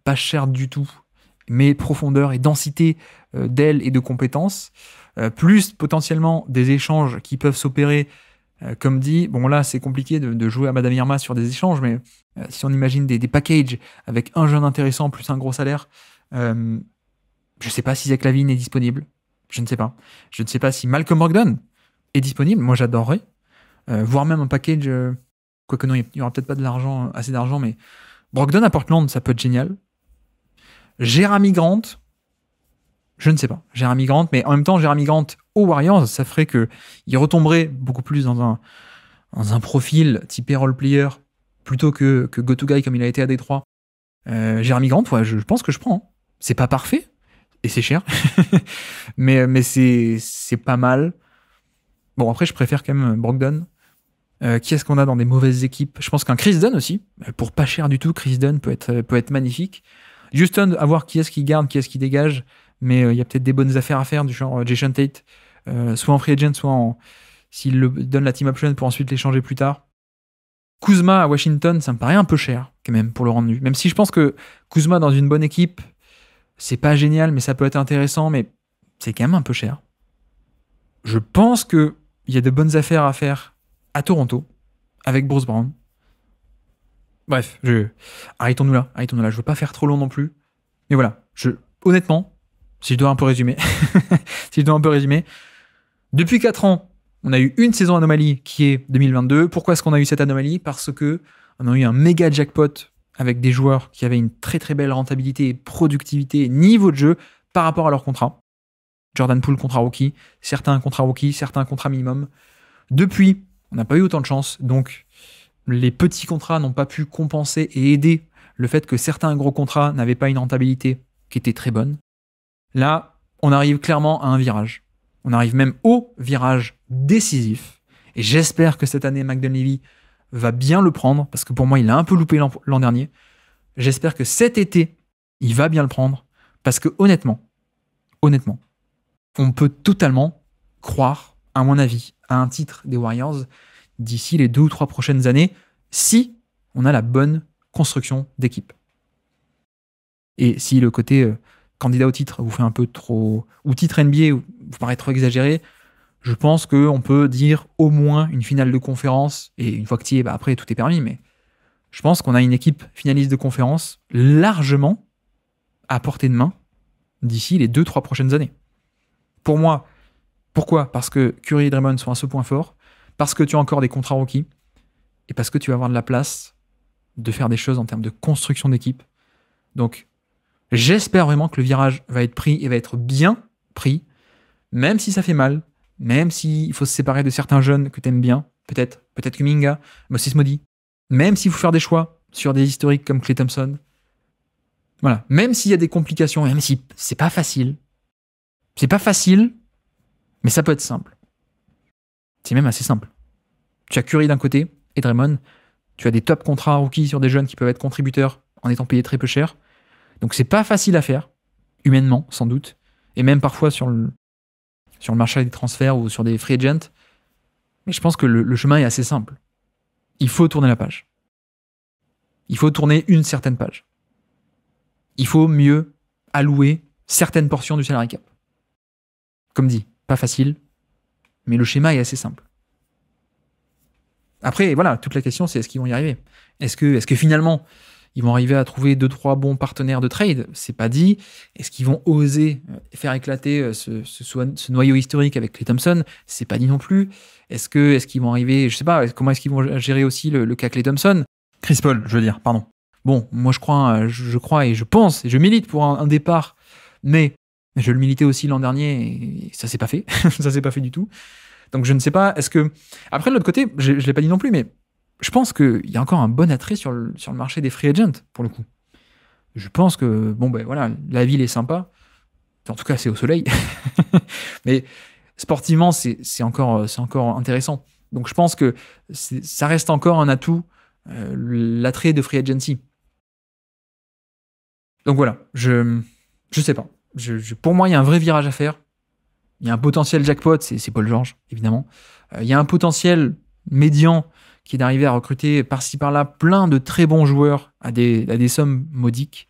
pas cher du tout, mais profondeur et densité d'aile et de compétences, plus potentiellement des échanges qui peuvent s'opérer, comme dit. Bon, là, c'est compliqué de jouer à Madame Irma sur des échanges, mais si on imagine des packages avec un jeune intéressant plus un gros salaire, je ne sais pas si Zach LaVine est disponible. Je ne sais pas. Je ne sais pas si Malcolm Brogdon est disponible. Moi, j'adorerais. Voire même un package... Quoique non, il n'y aura peut-être pas assez d'argent, mais Brogdon à Portland, ça peut être génial. Jerami Grant, je ne sais pas. Jerami Grant, mais en même temps, Jerami Grant aux Warriors, ça ferait qu'il retomberait beaucoup plus dans un profil typé role-player plutôt que go-to-guy comme il a été à Détroit. Jeremy Grant, ouais, je pense que je prends. Hein. C'est pas parfait, et c'est cher, mais c'est pas mal. Bon, après, je préfère quand même Brogdon. Qui est-ce qu'on a dans des mauvaises équipes? Je pense qu'un Chris Dunn aussi. Pour pas cher du tout, Chris Dunn peut être magnifique. Houston, à voir qui est-ce qui garde, qui est-ce qui dégage. Mais il y a peut-être des bonnes affaires à faire, du genre Jason Tate, soit en free agent, soit s'il le donne la team option pour ensuite l'échanger plus tard. Kuzma à Washington, ça me paraît un peu cher, quand même, pour le rendu. Même si je pense que Kuzma dans une bonne équipe, c'est pas génial, mais ça peut être intéressant, mais c'est quand même un peu cher. Je pense qu'il y a de bonnes affaires à faire à Toronto, avec Bruce Brown. Bref, arrêtons-nous là. Je veux pas faire trop long non plus. Mais voilà, honnêtement, si je dois un peu résumer, depuis 4 ans, on a eu une saison anomalie qui est 2022. Pourquoi est-ce qu'on a eu cette anomalie? Parce que on a eu un méga jackpot avec des joueurs qui avaient une très très belle rentabilité, productivité, niveau de jeu par rapport à leur contrat. Jordan Poole, contrat rookie, certains contrats rookie, certains contrats minimum. Depuis, on n'a pas eu autant de chance, donc les petits contrats n'ont pas pu compenser et aider le fait que certains gros contrats n'avaient pas une rentabilité qui était très bonne. Là, on arrive clairement à un virage. On arrive même au virage décisif. Et j'espère que cette année, McDonald's va bien le prendre, parce que pour moi, il a un peu loupé l'an dernier. J'espère que cet été, il va bien le prendre, parce que honnêtement, on peut totalement croire, à mon avis, à un titre des Warriors d'ici les 2 ou 3 prochaines années, si on a la bonne construction d'équipe. Et si le côté candidat au titre vous fait un peu trop, ou titre NBA vous paraît trop exagéré, je pense qu'on peut dire au moins une finale de conférence, et une fois que tu y es, après tout est permis, mais je pense qu'on a une équipe finaliste de conférence largement à portée de main d'ici les 2-3 prochaines années. Pour moi, pourquoi? Parce que Curry et Draymond sont à ce point fort, parce que tu as encore des contrats rookies, et parce que tu vas avoir de la place de faire des choses en termes de construction d'équipe. Donc, j'espère vraiment que le virage va être pris et va être bien pris, même si ça fait mal, même s'il faut se séparer de certains jeunes que tu aimes bien, peut-être Kuminga, Moses Moody, même s'il faut faire des choix sur des historiques comme Klay Thompson. Voilà, même s'il y a des complications, même si c'est pas facile, mais ça peut être simple. C'est même assez simple. Tu as Curry d'un côté et Draymond, tu as des top contrats rookies sur des jeunes qui peuvent être contributeurs en étant payés très peu cher. Donc c'est pas facile à faire, humainement, sans doute, et même parfois sur le marché des transferts ou sur des free agents. Mais je pense que le chemin est assez simple. Il faut tourner la page. Il faut tourner une certaine page. Il faut mieux allouer certaines portions du salary cap. Comme dit, pas facile, mais le schéma est assez simple. Après, voilà, toute la question, c'est est-ce qu'ils vont y arriver? Est-ce que finalement, ils vont arriver à trouver 2-3 bons partenaires de trade? C'est pas dit. Est-ce qu'ils vont oser faire éclater ce noyau historique avec Klay Thompson? C'est pas dit non plus. Est-ce qu'ils vont arriver, je sais pas, comment est-ce qu'ils vont gérer aussi le cas Klay Thompson? Chris Paul, je veux dire, pardon. Bon, moi je crois et je pense, et je milite pour un départ, mais je le militais aussi l'an dernier et ça s'est pas fait. Ça s'est pas fait du tout. Donc je ne sais pas, est-ce que... Après, de l'autre côté, je ne l'ai pas dit non plus, mais je pense qu'il y a encore un bon attrait sur le marché des free agents, pour le coup. Je pense que, bon, ben voilà, la ville est sympa. En tout cas, c'est au soleil. Mais sportivement, c'est encore intéressant. Donc je pense que ça reste encore un atout, l'attrait de free agency. Donc voilà, je sais pas. Pour moi, il y a un vrai virage à faire. Il y a un potentiel jackpot, c'est Paul George, évidemment. Il y a un potentiel médian qui est d'arriver à recruter par-ci par-là plein de très bons joueurs à des sommes modiques.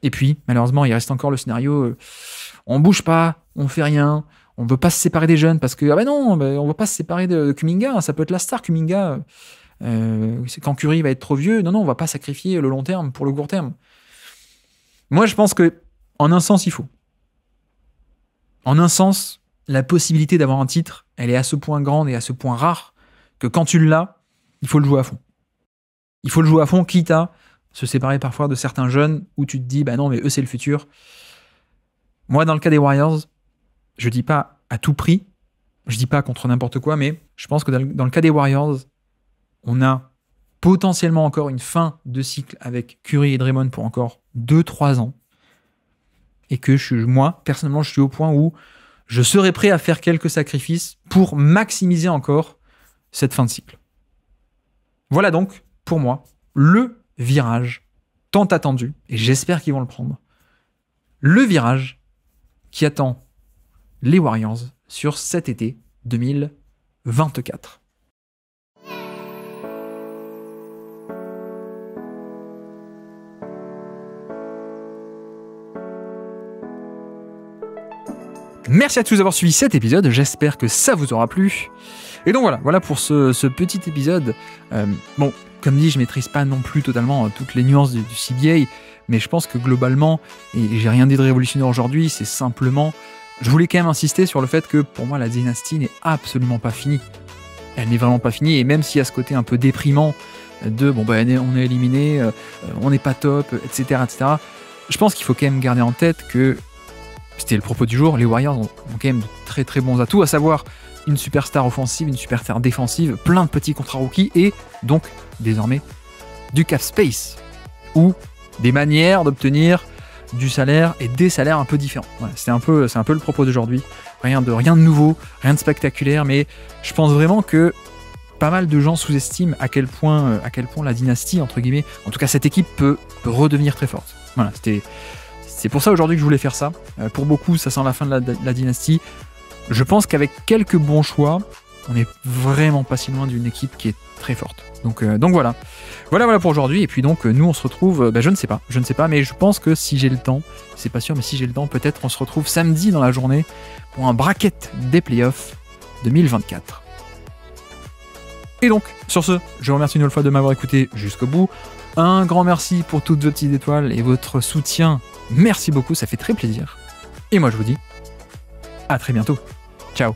Et puis, malheureusement, il reste encore le scénario on bouge pas, on fait rien, on veut pas se séparer des jeunes parce que on veut pas se séparer de Kuminga, ça peut être la star Kuminga. C'est quand Curry va être trop vieux, non, on va pas sacrifier le long terme pour le court terme. Moi, je pense que en un sens, il faut. En un sens, la possibilité d'avoir un titre, elle est à ce point grande et à ce point rare que quand tu l'as, il faut le jouer à fond. Il faut le jouer à fond, quitte à se séparer parfois de certains jeunes où tu te dis, bah non, mais eux, c'est le futur. Moi, dans le cas des Warriors, je dis pas à tout prix, je dis pas contre n'importe quoi, mais je pense que dans le cas des Warriors, on a potentiellement encore une fin de cycle avec Curry et Draymond pour encore 2-3 ans. Et que moi, personnellement, je suis au point où je serais prêt à faire quelques sacrifices pour maximiser encore cette fin de cycle. Voilà donc, pour moi, le virage tant attendu, et j'espère qu'ils vont le prendre, le virage qui attend les Warriors sur cet été 2024. Merci à tous d'avoir suivi cet épisode, j'espère que ça vous aura plu. Et donc voilà pour ce petit épisode. Bon, comme dit, je maîtrise pas non plus totalement toutes les nuances du CBA, mais je pense que globalement, et j'ai rien dit de révolutionnaire aujourd'hui, c'est simplement, je voulais quand même insister sur le fait que pour moi la dynastie n'est absolument pas finie. Elle n'est vraiment pas finie, et même s'il y a ce côté un peu déprimant de on est éliminé, on n'est pas top, etc., je pense qu'il faut quand même garder en tête que c'était le propos du jour, les Warriors ont quand même de très très bons atouts, à savoir une superstar offensive, une superstar défensive, plein de petits contrats rookies et donc désormais du cap space ou des manières d'obtenir du salaire et des salaires un peu différents. Voilà, c'est un peu le propos d'aujourd'hui. Rien de nouveau, rien de spectaculaire, mais je pense vraiment que pas mal de gens sous-estiment à quel point la dynastie, entre guillemets, en tout cas cette équipe peut redevenir très forte. Voilà, c'est pour ça aujourd'hui que je voulais faire ça. Pour beaucoup, ça sent la fin de la dynastie. Je pense qu'avec quelques bons choix, on n'est vraiment pas si loin d'une équipe qui est très forte. Donc voilà. Voilà pour aujourd'hui. Et puis donc, nous, on se retrouve, je ne sais pas, mais je pense que si j'ai le temps, c'est pas sûr, mais si j'ai le temps, peut-être on se retrouve samedi dans la journée pour un bracket des playoffs 2024. Et donc, sur ce, je vous remercie une nouvelle fois de m'avoir écouté jusqu'au bout. Un grand merci pour toutes vos petites étoiles et votre soutien. Merci beaucoup, ça fait très plaisir. Et moi, je vous dis à très bientôt. Ciao.